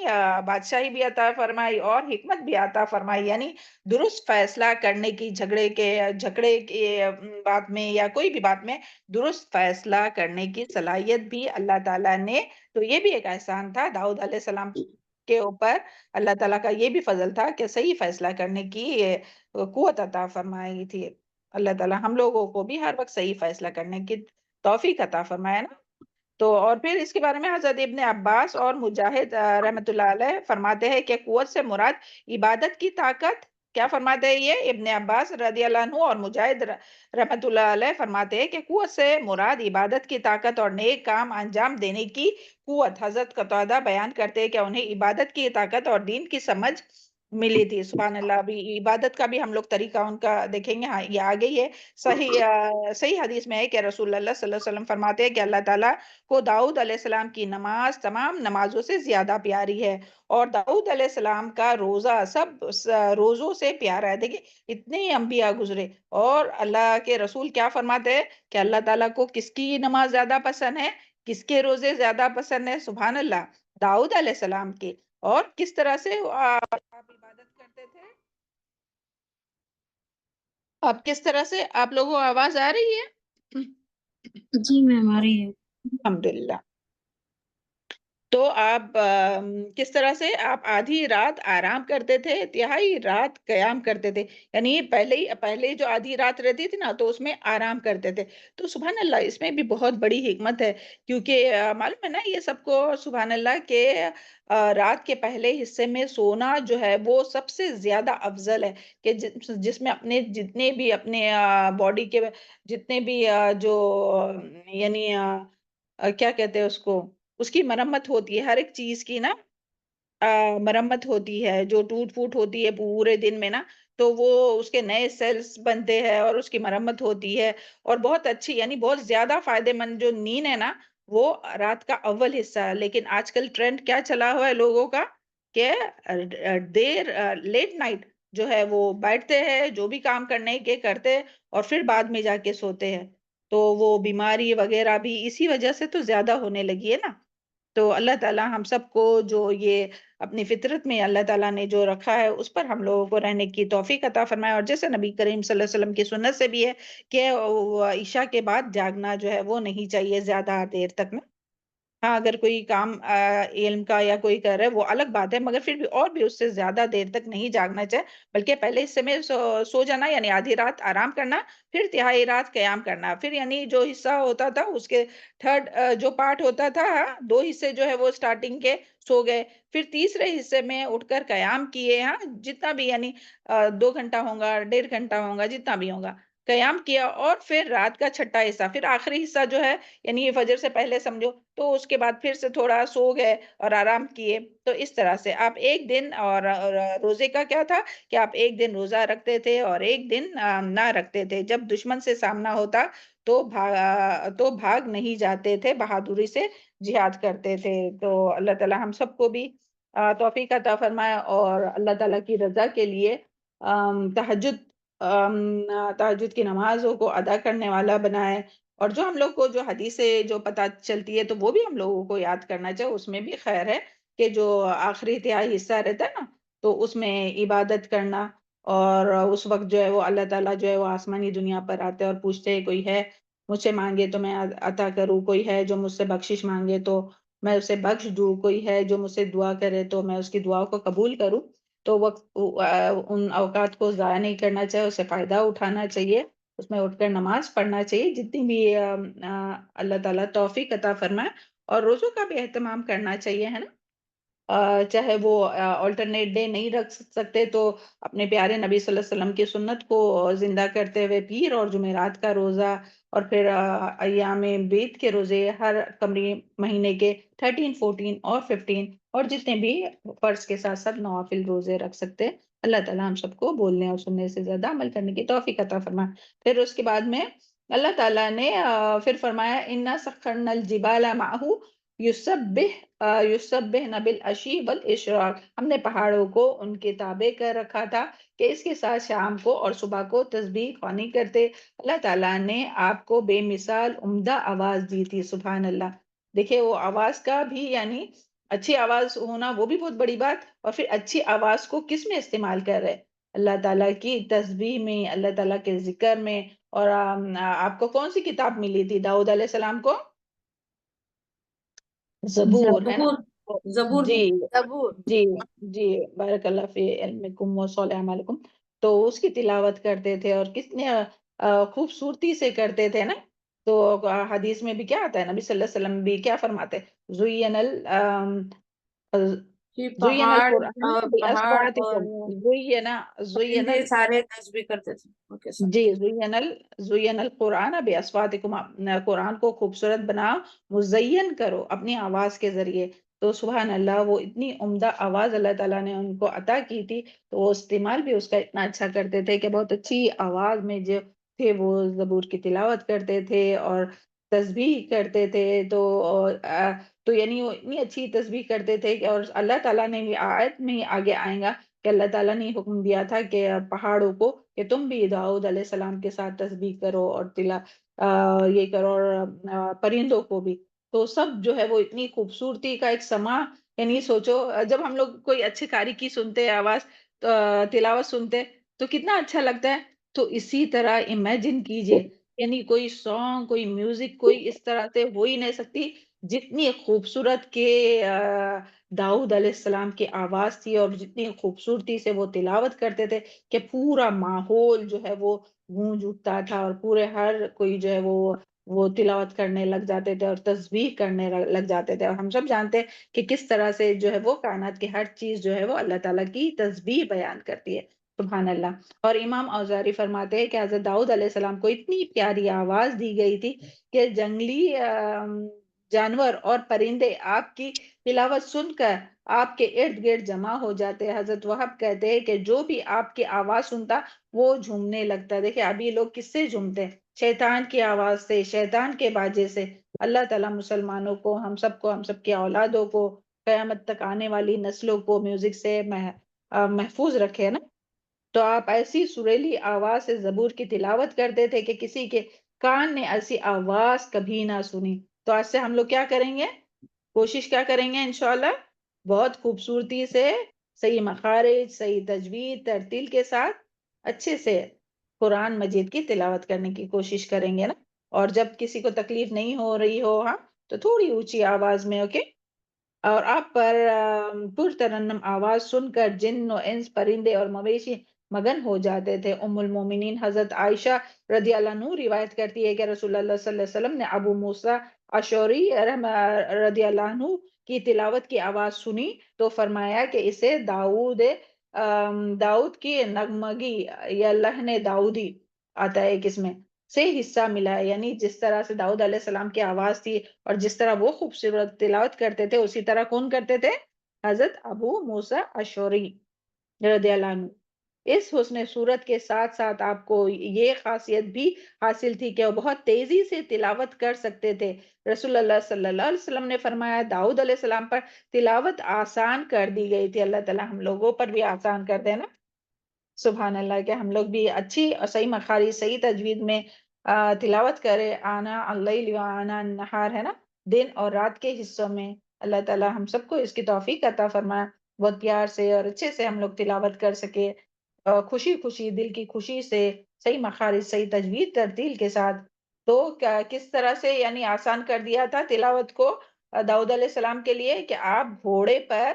Speaker 1: بادشاہی بھی عطا فرمائی اور حکمت بھی عطا فرمائی، یعنی درست فیصلہ کرنے کی جھگڑے کے بات میں یا کوئی بھی بات میں درست فیصلہ کرنے کی صلاحیت بھی اللہ تعالیٰ نے. تو یہ بھی ایک احسان تھا داؤد علیہ السلام کے اوپر. اللہ تعالیٰ کا یہ بھی فضل تھا کہ صحیح فیصلہ کرنے کی قوت عطا فرمائی تھی. اللہ تعالیٰ ہم لوگوں کو بھی ہر وقت صحیح فیصلہ کرنے کی توفیق عطا فرمائے نا. تو اور پھر اس کے بارے میں حضرت ابن عباس اور مجاہد رحمۃ اللہ علیہ فرماتے ہیں کہ قوت سے مراد عبادت کی طاقت. کیا فرماتے ہیں یہ ابن عباس رضی اللہ عنہ اور مجاہد رحمۃ اللہ علیہ فرماتے ہیں کہ قوت سے مراد عبادت کی طاقت اور نیک کام انجام دینے کی قوت. حضرت قتادہ بیان کرتے ہیں کہ انہیں عبادت کی طاقت اور دین کی سمجھ ملی تھی. سبحان اللہ. بھی عبادت کا بھی ہم لوگ طریقہ ان کا دیکھیں گے. ہاں یہ آگے ہی ہے. صحیح حدیث میں ہے کہ رسول اللہ صلی اللہ علیہ وسلم فرماتے ہیں کہ اللہ تعالیٰ کو داؤد علیہ السلام کی نماز تمام نمازوں سے زیادہ پیاری ہے، اور داؤد علیہ السلام کا روزہ سب روزوں سے پیارا ہے. دیکھیں اتنے انبیاء گزرے اور اللہ کے رسول کیا فرماتے ہیں کہ اللہ تعالیٰ کو کس کی نماز زیادہ پسند ہے، کس کے روزے زیادہ پسند ہے. سبحان اللہ. داؤد علیہ السلام کے. اور کس طرح سے آپ عبادت کرتے تھے. اب کس طرح سے آپ لوگوں کو آواز آ رہی ہے؟
Speaker 2: جی میم آ رہی ہے.
Speaker 1: الحمدللہ. تو آپ کس طرح سے آپ آدھی رات آرام کرتے تھے، تہائی رات قیام کرتے تھے. یعنی پہلے جو آدھی رات رہتی تھی نا تو اس میں آرام کرتے تھے. تو سبحان اللہ اس میں بھی بہت بڑی حکمت ہے، کیونکہ معلوم ہے نا یہ سب کو سبحان اللہ کہ رات کے پہلے حصے میں سونا جو ہے وہ سب سے زیادہ افضل ہے، کہ جس میں اپنے جتنے بھی اپنے باڈی کے جتنے بھی جو یعنی کیا کہتے ہیں اس کی مرمت ہوتی ہے، ہر ایک چیز کی نا مرمت ہوتی ہے جو ٹوٹ پھوٹ ہوتی ہے پورے دن میں نا. تو وہ اس کے نئے سیلز بنتے ہیں اور اس کی مرمت ہوتی ہے، اور بہت اچھی یعنی بہت زیادہ فائدے مند جو نیند ہے نا وہ رات کا اول حصہ ہے۔ لیکن آج کل ٹرینڈ کیا چلا ہوا ہے لوگوں کا کہ دیر لیٹ نائٹ جو ہے وہ بیٹھتے ہیں، جو بھی کام کرنے کے کرتے ہیں اور پھر بعد میں جا کے سوتے ہیں، تو وہ بیماری وغیرہ بھی اسی وجہ سے تو زیادہ ہونے لگی ہے نا۔ تو اللہ تعالیٰ ہم سب کو جو یہ اپنی فطرت میں اللہ تعالیٰ نے جو رکھا ہے اس پر ہم لوگوں کو رہنے کی توفیق عطا فرمائے، اور جیسے نبی کریم صلی اللہ علیہ وسلم کی سنت سے بھی ہے کہ عشاء کے بعد جاگنا جو ہے وہ نہیں چاہیے زیادہ دیر تک نا۔ ہاں اگر کوئی کام علم کا یا کوئی کر رہا ہے وہ الگ بات ہے، مگر پھر بھی اور بھی اس سے زیادہ دیر تک نہیں جاگنا چاہے، بلکہ پہلے حصے میں سو جانا یعنی آدھی رات آرام کرنا، پھر تہائی رات قیام کرنا، پھر یعنی جو حصہ ہوتا تھا اس کے تھرڈ جو پارٹ ہوتا تھا، دو حصے جو ہے وہ سٹارٹنگ کے سو گئے، پھر تیسرے حصے میں اٹھ کر قیام کیے، ہاں جتنا بھی یعنی 2 گھنٹہ ہوگا 1.5 گھنٹہ ہوگا جتنا بھی ہوگا قیام کیا، اور پھر رات کا چھٹا حصہ پھر آخری حصہ جو ہے یعنی یہ فجر سے پہلے سمجھو، تو اس کے بعد پھر سے تھوڑا سو گئے اور آرام کیے۔ تو اس طرح سے آپ ایک دن اور روزے کا کیا تھا کہ آپ ایک دن روزہ رکھتے تھے اور ایک دن نہ رکھتے تھے، جب دشمن سے سامنا ہوتا تو بھاگ نہیں جاتے تھے، بہادری سے جہاد کرتے تھے۔ تو اللہ تعالی ہم سب کو بھی توفیق عطا فرمائے اور اللہ تعالیٰ کی رضا کے لیے تہجد تہجد کی نمازوں کو ادا کرنے والا بنائے، اور جو ہم لوگ کو جو حدیث سے جو پتہ چلتی ہے تو وہ بھی ہم لوگوں کو یاد کرنا چاہیے، اس میں بھی خیر ہے کہ جو آخری تہائی حصہ رہتا ہے نا تو اس میں عبادت کرنا، اور اس وقت جو ہے وہ اللہ تعالیٰ جو ہے وہ آسمانی دنیا پر آتے اور پوچھتے ہیں کوئی ہے مجھ سے مانگے تو میں عطا کروں، کوئی ہے جو مجھ سے بخشش مانگے تو میں اسے بخش دوں، کوئی ہے جو مجھ سے دعا کرے تو میں اس کی دعا کو قبول کروں۔ تو وقت ان اوقات کو ضائع نہیں کرنا چاہیے، اسے فائدہ اٹھانا چاہیے، اس میں اٹھ کر نماز پڑھنا چاہیے جتنی بھی اللہ تعالیٰ توفیق عطا فرمائے، اور روزوں کا بھی اہتمام کرنا چاہیے ہے نا۔ چاہے وہ آلٹرنیٹ ڈے نہیں رکھ سکتے تو اپنے پیارے نبی صلی اللہ علیہ وسلم کی سنت کو زندہ کرتے ہوئے پیر اور جمعرات کا روزہ، اور پھر ایام بیت کے روزے ہر قمری مہینے کے 13 14 اور 15 اور جتنے بھی فرض کے ساتھ ساتھ نوافل روزے رکھ سکتے ہیں۔ اللہ تعالیٰ ہم سب کو بولنے اور سننے سے زیادہ عمل کرنے کی توفیق عطا فرمائے۔ پھر اس کے بعد میں اللہ تعالیٰ نے پھر فرمایا اِنَّا سَخَّرْنَا الْجِبَالَ مَعَهُ یُسَبِّحْنَ بِالْعَشِیِّ وَالْإِشْرَاقِ، ہم نے پہاڑوں کو ان کے تابع کر رکھا تھا کہ اس کے ساتھ شام کو اور صبح کو تسبیح خوانی کرتے۔ اللہ تعالیٰ نے آپ کو بے مثال عمدہ آواز دی تھی، سبحان اللہ۔ دیکھیں وہ آواز کا بھی یعنی اچھی آواز ہونا وہ بھی بہت بڑی بات، اور پھر اچھی آواز کو کس میں استعمال کر رہے؟ اللہ تعالیٰ کی تسبیح میں، اللہ تعالیٰ کے ذکر میں۔ اور آپ کو کون سی کتاب ملی تھی داؤد علیہ السلام کو؟ زبور ہے نا؟
Speaker 2: زبور زبور
Speaker 1: جی
Speaker 2: زبور
Speaker 1: جی جی، بارک اللہ فی علمکم و صالح اعمالکم۔ تو اس کی تلاوت کرتے تھے اور کتنے خوبصورتی سے کرتے تھے نا۔ تو حدیث میں بھی کیا آتا ہے، نبی صلی اللہ علیہ وسلم بھی کیا فرماتے، زین
Speaker 2: کہ
Speaker 1: زین
Speaker 2: پہاڑ
Speaker 1: القرآن
Speaker 2: پہاڑ اور
Speaker 1: بأصواتکم، زین
Speaker 2: پرندے سارے تسبیح کرتے تھے۔ اوکے
Speaker 1: جی زین القرآن بأصواتکم، قرآن کو خوبصورت بناؤ، مزین کرو اپنی آواز کے ذریعے۔ تو سبحان اللہ وہ اتنی عمدہ آواز اللہ تعالیٰ نے ان کو عطا کی تھی، تو وہ استعمال بھی اس کا اتنا اچھا کرتے تھے کہ بہت اچھی آواز میں جو تھے وہ زبور کی تلاوت کرتے تھے اور تسبیح کرتے تھے۔ تو یعنی وہ اتنی اچھی تسبیح کرتے تھے کہ، اور اللہ تعالیٰ نے بھی آیت میں آگے آئیں گا کہ اللہ تعالیٰ نے حکم دیا تھا کہ پہاڑوں کو کہ تم بھی داؤد علیہ السلام کے ساتھ تسبیح کرو اور یہ کرو، اور پرندوں کو بھی۔ تو سب جو ہے وہ اتنی خوبصورتی کا ایک سما، یعنی سوچو جب ہم لوگ کوئی اچھے قاری کی سنتے ہیں آواز، تلاوت سنتے تو کتنا اچھا لگتا ہے۔ تو اسی طرح امیجن کیجئے، یعنی کوئی سانگ کوئی میوزک کوئی اس طرح سے ہو ہی نہیں سکتی جتنی خوبصورت کے داؤد علیہ السلام کی آواز تھی، اور جتنی خوبصورتی سے وہ تلاوت کرتے تھے کہ پورا ماحول جو ہے وہ گونج اٹھتا تھا، اور پورے ہر کوئی جو ہے وہ تلاوت کرنے لگ جاتے تھے اور تسبیح کرنے لگ جاتے تھے۔ اور ہم سب جانتے ہیں کہ کس طرح سے جو ہے وہ کائنات کی ہر چیز جو ہے وہ اللہ تعالیٰ کی تسبیح بیان کرتی ہے، سبحان اللہ۔ اور امام اوزاعی فرماتے ہیں کہ حضرت داؤد علیہ السلام کو اتنی پیاری آواز دی گئی تھی کہ جنگلی جانور اور پرندے آپ کی تلاوت سن کر آپ کے ارد گرد جمع ہو جاتے. حضرت وہب کہتے ہیں کہ جو بھی آپ کی آواز سنتا وہ جھومنے لگتا. دیکھیں ابھی لوگ کس سے جھومتے ہیں؟ شیطان کی آواز سے، شیطان کے باجے سے. اللہ تعالیٰ مسلمانوں کو، ہم سب کی اولادوں کو، قیامت تک آنے والی نسلوں کو میوزک سے محفوظ رکھے نا. تو آپ ایسی سریلی آواز سے زبور کی تلاوت کرتے تھے کہ کسی کے کان نے ایسی آواز کبھی نہ سنی. تو آج سے ہم لوگ کیا کریں گے؟ کوشش کیا کریں گے انشاءاللہ؟ بہت خوبصورتی سے، صحیح مخارج، صحیح تجوید، ترتیل کے ساتھ اچھے سے قرآن مجید کی تلاوت کرنے کی کوشش کریں گے نا. اور جب کسی کو تکلیف نہیں ہو رہی ہو ہاں تو تھوڑی اونچی آواز میں، اوکے. اور آپ پر پرترنم آواز سن کر جن و انس، پرندے اور مویشی مگن ہو جاتے تھے. ام المومنین حضرت عائشہ رضی اللہ عنہ روایت کرتی ہے کہ رسول اللہ صلی اللہ علیہ وسلم نے ابو موسیٰ اشعری رضی اللہ عنہ کی تلاوت کی آواز سنی تو فرمایا کہ اسے داؤد کی نغمگی یا لحن داؤدی آتا ہے کس میں سے حصہ ملا ہے. یعنی جس طرح سے داؤد علیہ السلام کی آواز تھی اور جس طرح وہ خوبصورت تلاوت کرتے تھے اسی طرح کون کرتے تھے؟ حضرت ابو موسیٰ اشعری رضی اللہ عنہ. اس حسن صورت کے ساتھ ساتھ آپ کو یہ خاصیت بھی حاصل تھی کہ وہ بہت تیزی سے تلاوت کر سکتے تھے. رسول اللہ صلی اللہ علیہ وسلم نے فرمایا داؤد علیہ السلام پر تلاوت آسان کر دی گئی تھی. اللہ تعالیٰ ہم لوگوں پر بھی آسان کر دے نا. سبحان اللہ کہ ہم لوگ بھی اچھی اور صحیح مخارج، صحیح تجوید میں تلاوت کرے. آنا اللیل و آنا النہار ہے نا، دن اور رات کے حصوں میں. اللہ تعالیٰ ہم سب کو اس کی توفیق عطا فرمائے، بہت پیار سے اور اچھے سے ہم لوگ تلاوت کر سکے، خوشی خوشی، دل کی خوشی سے، صحیح مخارج، صحیح تجوید، ترتیل کے ساتھ. تو کس طرح سے یعنی آسان کر دیا تھا تلاوت کو داؤد علیہ السلام کے لیے کہ آپ گھوڑے پر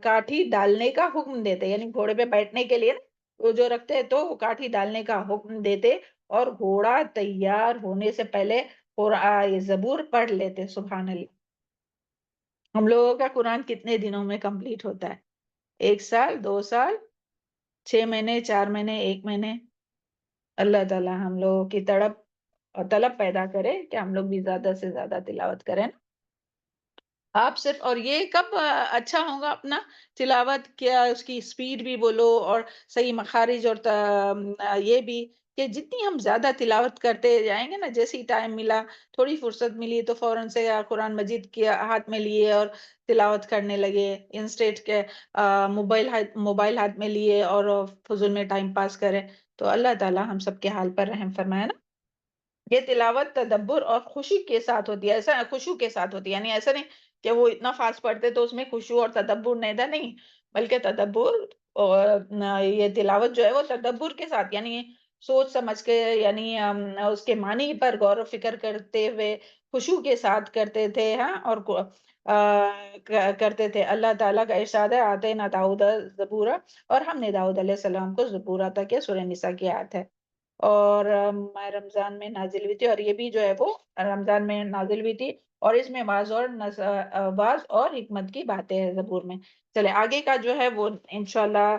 Speaker 1: کاٹھی ڈالنے کا حکم دیتے. یعنی گھوڑے پہ بیٹھنے کے لیے وہ جو رکھتے تو وہ کاٹھی ڈالنے کا حکم دیتے اور گھوڑا تیار ہونے سے پہلے یہ زبور پڑھ لیتے. سبحان اللہ. ہم لوگوں کا قرآن کتنے دنوں میں کمپلیٹ ہوتا ہے؟ 1 سال، 2 سال، 6 مہینے، 4 مہینے، 1 مہینے. اللہ تعالیٰ ہم لوگوں کی تڑپ اور طلب پیدا کرے کہ ہم لوگ بھی زیادہ سے زیادہ تلاوت کریں. آپ صرف اور یہ کب اچھا ہوگا اپنا تلاوت کیا اس کی سپیڈ بھی بولو اور صحیح مخارج اور یہ بھی کہ جتنی ہم زیادہ تلاوت کرتے جائیں گے نا، جیسی ٹائم ملا، تھوڑی فرصت ملی تو فوراً سے قرآن مجید کے ہاتھ میں لیے اور تلاوت کرنے لگے. انسٹیٹ کے موبائل ہاتھ میں لیے اور فضول میں ٹائم پاس کرے. تو اللہ تعالیٰ ہم سب کے حال پر رحم فرمائے نا. یہ تلاوت تدبر اور خوشی کے ساتھ ہوتی ہے. ایسا خوشو کے ساتھ ہوتی ہے، یعنی ایسا نہیں کہ وہ اتنا فاسٹ پڑھتے تو اس میں خوشو اور تدبر نہیں تھا، نہیں، بلکہ تدبر اور یہ تلاوت جو ہے وہ تدبر کے ساتھ، یعنی سوچ سمجھ کے، یعنی اس کے معنی پر غور و فکر کرتے ہوئے خوشو کے ساتھ کرتے تھے. ہاں، اور کرتے تھے. اللہ تعالیٰ کا ارشاد ہے آتے نہ داؤد زبورا، اور ہم نے داؤد علیہ السلام کو زبور عطا کیا. سورہ نساء کی آیت ہے. اور ماہ رمضان میں نازل ہوئی تھی، اور یہ بھی جو ہے وہ رمضان میں نازل ہوئی تھی، اور اس میں بعض اور حکمت کی باتیں ہیں زبور میں. چلے آگے کا جو ہے وہ انشاءاللہ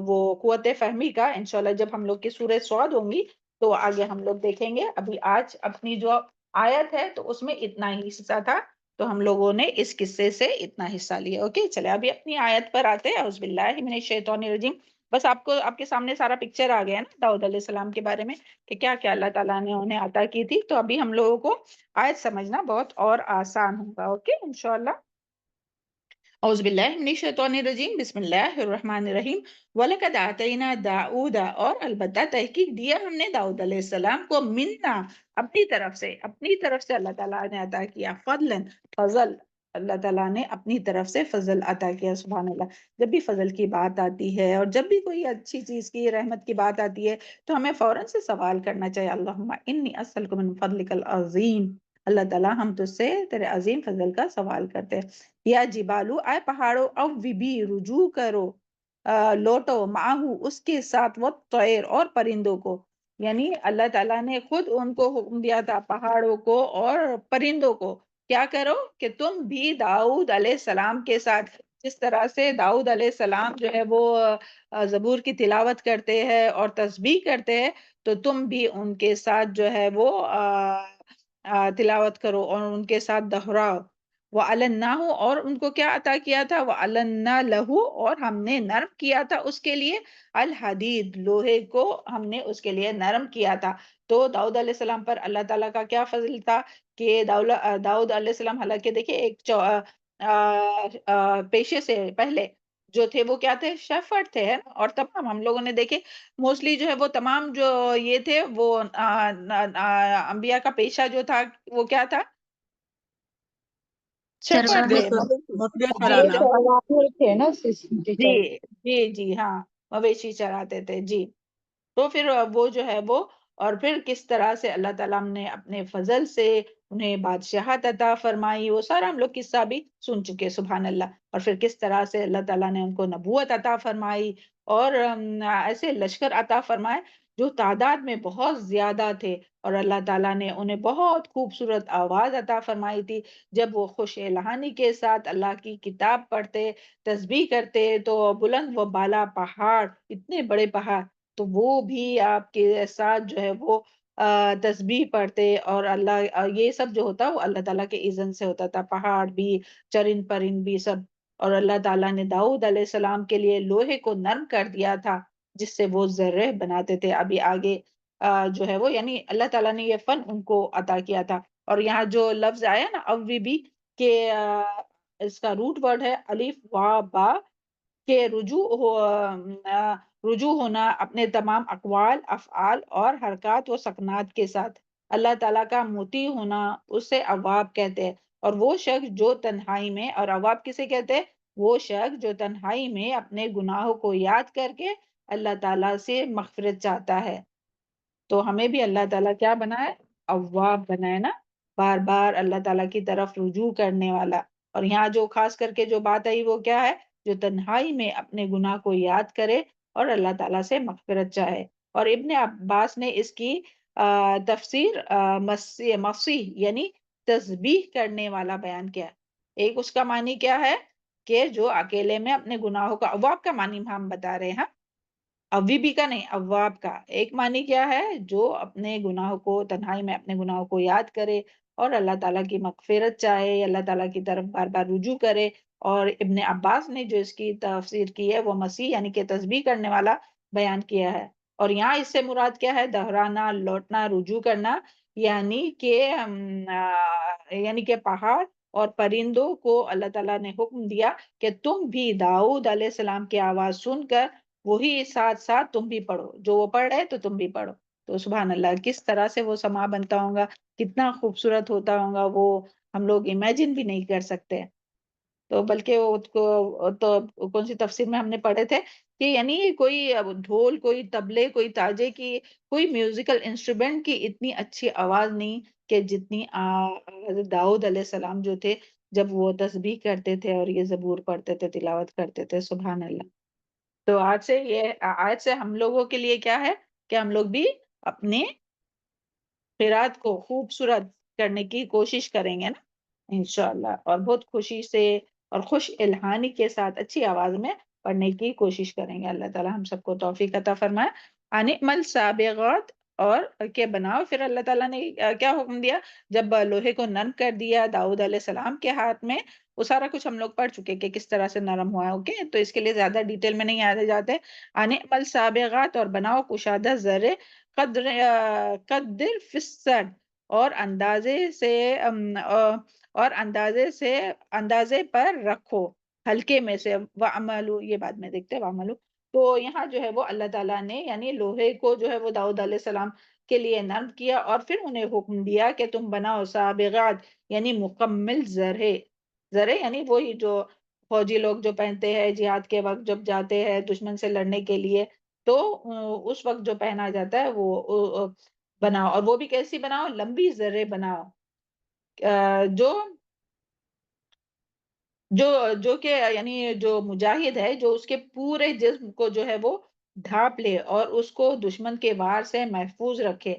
Speaker 1: وہ قوت فہمی کا انشاءاللہ جب ہم لوگ کی سورہ صاد ہوں گی تو آگے ہم لوگ دیکھیں گے. ابھی آج اپنی جو آیت ہے تو اس میں اتنا ہی حصہ تھا، تو ہم لوگوں نے اس قصے سے اتنا حصہ لیا. اوکے، چلے ابھی اپنی آیت پر آتے ہیں. اعوذ باللہ من الشیطان الرجیم. بس آپ کے سامنے سارا پکچر آ گیا نا داؤد علیہ السلام کے بارے میں کہ کیا کیا اللہ تعالیٰ نے انہیں عطا کی تھی. تو ابھی ہم لوگوں کو آیت سمجھنا بہت اور آسان ہوگا. اوکے انشاءاللہ. اعوذ باللہ من الشیطان الرجیم. بسم اللہ الرحمن الرحیم. وَلَقَدْ آتَيْنَا دَاؤُودَ، اور البتہ تحقیق دیا ہم نے داؤد علیہ السلام کو، منا، اپنی طرف سے اللہ تعالیٰ نے عطا کیا، فضلاً، فضل، اللہ تعالیٰ نے اپنی طرف سے فضل عطا کیا. سبحان اللہ. جب بھی فضل کی بات آتی ہے اور جب بھی کوئی اچھی چیز کی رحمت کی بات آتی ہے تو ہمیں فوراً سے سوال کرنا چاہیے، اللہم انی اسألک من فضلک العظیم. اللہ تعالیٰ ہم تجھ سے تیرے عظیم فضل کا سوال کرتے ہیں. یا جبالو، اے پہاڑوں، اوبی، رجوع کرو، لوٹو، معاہو، اس کے ساتھ، وہ طیر، اور پرندوں کو. یعنی اللہ تعالیٰ نے خود ان کو حکم دیا تھا، پہاڑوں کو اور پرندوں کو، کیا کرو کہ تم بھی داؤد علیہ السلام کے ساتھ، جس طرح سے داؤد علیہ السلام جو ہے وہ زبور کی تلاوت کرتے ہیں اور تسبیح کرتے ہیں، تو تم بھی ان کے ساتھ جو ہے وہ تلاوت کرو اور ان کے ساتھ دہراؤ. وَأَلَنَّاهُ اور ان کو کیا عطا کیا تھا؟ وَأَلَنَّا لَهُ اور ہم نے نرم کیا تھا اس کے لیے الحدید لوہے کو ہم نے اس کے لیے نرم کیا تھا. تو داؤد علیہ السلام پر اللہ تعالیٰ کا کیا فضل تھا کہ داؤد علیہ السلام حالانکہ دیکھیں ایک پیشے سے پہلے جو تھے وہ کیا تھے؟ شیفرڈ تھے ہے نا. اور تمام ہم لوگوں نے دیکھے موسٹلی جو ہے وہ تمام جو یہ تھے وہ انبیاء کا پیشہ جو تھا وہ کیا تھا؟ شیفرڈ
Speaker 2: چرواہے
Speaker 1: تھے،
Speaker 2: تھے.
Speaker 1: مویشی.
Speaker 3: بکریاں
Speaker 1: جی
Speaker 3: چرانا.
Speaker 1: چرواہے.
Speaker 4: تھے نا
Speaker 1: جی
Speaker 4: ٹیچر.
Speaker 1: جی ہاں مویشی چراتے تھے. جی تو پھر وہ جو ہے وہ اور پھر کس طرح سے اللہ تعالیٰ نے اپنے فضل سے انہیں بادشاہت عطا فرمائی وہ سارا ہم لوگ قصہ بھی سن چکے سبحان اللہ. اور پھر کس طرح سے اللہ تعالیٰ نے ان کو نبوت عطا فرمائی اور ایسے لشکر عطا فرمائے جو تعداد میں بہت زیادہ تھے. اور اللہ تعالیٰ نے انہیں بہت خوبصورت آواز عطا فرمائی تھی جب وہ خوش الہانی کے ساتھ اللہ کی کتاب پڑھتے تسبیح کرتے تو بلند و بالا پہاڑ اتنے بڑے پہاڑ تو وہ بھی آپ کے ساتھ جو ہے وہ تسبیح پڑھتے اور اللہ یہ سب جو ہوتا وہ اللہ تعالیٰ کے اذن سے ہوتا تھا. پہاڑ بھی چرند پرند بھی سب. اور اللہ تعالیٰ نے داؤد علیہ السلام کے لیے لوہے کو نرم کر دیا تھا جس سے وہ ذرے بناتے تھے. ابھی آگے جو ہے وہ یعنی اللہ تعالیٰ نے یہ فن ان کو عطا کیا تھا. اور یہاں جو لفظ آیا نا اوی بھی کہ اس کا روٹ ورڈ ہے الف وا با کہ رجوع ہونا اپنے تمام اقوال افعال اور حرکات و سکنات کے ساتھ. اللہ تعالیٰ کا مطیع ہونا اسے اواب کہتے ہیں. اور وہ شخص جو تنہائی میں اور اواب کسے کہتے ہیں؟ وہ شخص جو تنہائی میں اپنے گناہوں کو یاد کر کے اللہ تعالیٰ سے مغفرت چاہتا ہے. تو ہمیں بھی اللہ تعالیٰ کیا بنائے؟ اواب بنائے نا. بار بار اللہ تعالیٰ کی طرف رجوع کرنے والا. اور یہاں جو خاص کر کے جو بات آئی وہ کیا ہے؟ جو تنہائی میں اپنے گناہ کو یاد کرے اور اللہ تعالیٰ سے مغفرت چاہے. اور ابن عباس نے اس کی تفسیر مسیح یعنی تسبیح کرنے والا بیان کیا. ایک اس کا معنی کیا ہے کہ جو اکیلے میں اپنے گناہوں کا اواب کا معنی ہم بتا رہے ہیں اوی بھی کا نہیں اواب کا. ایک معنی کیا ہے؟ جو اپنے گناہوں کو تنہائی میں اپنے گناہوں کو یاد کرے اور اللہ تعالیٰ کی مغفرت چاہے اللہ تعالیٰ کی طرف بار بار رجوع کرے. اور ابن عباس نے جو اس کی تفسیر کی ہے وہ مسیح یعنی کہ تسبیح کرنے والا بیان کیا ہے. اور یہاں اس سے مراد کیا ہے؟ دہرانا لوٹنا رجوع کرنا یعنی کہ پہاڑ اور پرندوں کو اللہ تعالیٰ نے حکم دیا کہ تم بھی داؤد علیہ السلام کی آواز سن کر وہی ساتھ ساتھ تم بھی پڑھو. جو وہ پڑھ رہے تو تم بھی پڑھو. تو سبحان اللہ کس طرح سے وہ سما بنتا ہوگا کتنا خوبصورت ہوتا ہوگا وہ ہم لوگ امیجن بھی نہیں کر سکتے. تو بلکہ تو کون سی تفسیر میں ہم نے پڑھے تھے کہ یعنی کوئی ڈھول کوئی طبلے کوئی تاجے کی کوئی میوزیکل انسٹرومنٹ کی اتنی اچھی آواز نہیں کہ جتنی حضرت داؤد علیہ السلام جو تھے جب وہ تسبیح کرتے تھے اور یہ زبور پڑھتے تھے تلاوت کرتے تھے. سبحان اللہ. تو آج سے ہم لوگوں کے لیے کیا ہے کہ ہم لوگ بھی اپنے قرات کو خوبصورت کرنے کی کوشش کریں گے نا انشاءاللہ. اور بہت خوشی سے اور خوش الہانی کے ساتھ اچھی آواز میں پڑھنے کی کوشش کریں گے. اللہ تعالی ہم سب کو توفیق عطا فرمائے. انعمل سابغات اور کہ بناؤ. پھر اللہ تعالیٰ نے کیا حکم دیا جب لوہے کو نرم کر دیا داؤد علیہ السلام کے ہاتھ میں. وہ سارا کچھ ہم لوگ پڑھ چکے کہ کس طرح سے نرم ہوا ہے. اوکے تو اس کے لیے زیادہ ڈیٹیل میں نہیں آنے جاتے. انعمل سابغات اور بناؤ کشادہ زرے قدر فسر اور اندازے پر رکھو ہلکے میں سے. وعملو یہ بعد میں دیکھتے ہیں وعملو. تو یہاں جو ہے وہ اللہ تعالیٰ نے یعنی لوہے کو جو ہے وہ داؤد علیہ السلام کے لیے نرم کیا اور پھر انہیں حکم دیا کہ تم بناؤ سابغات یعنی مکمل زرے یعنی وہی جو فوجی لوگ جو پہنتے ہیں جہاد کے وقت جب جاتے ہیں دشمن سے لڑنے کے لیے تو اس وقت جو پہنا جاتا ہے وہ بناؤ. اور وہ بھی کیسی بناؤ؟ لمبی زرے بناؤ جو کہ یعنی جو مجاہد ہے جو اس کے پورے جسم کو جو ہے وہ ڈھانپ لے اور اس کو دشمن کے وار سے محفوظ رکھے.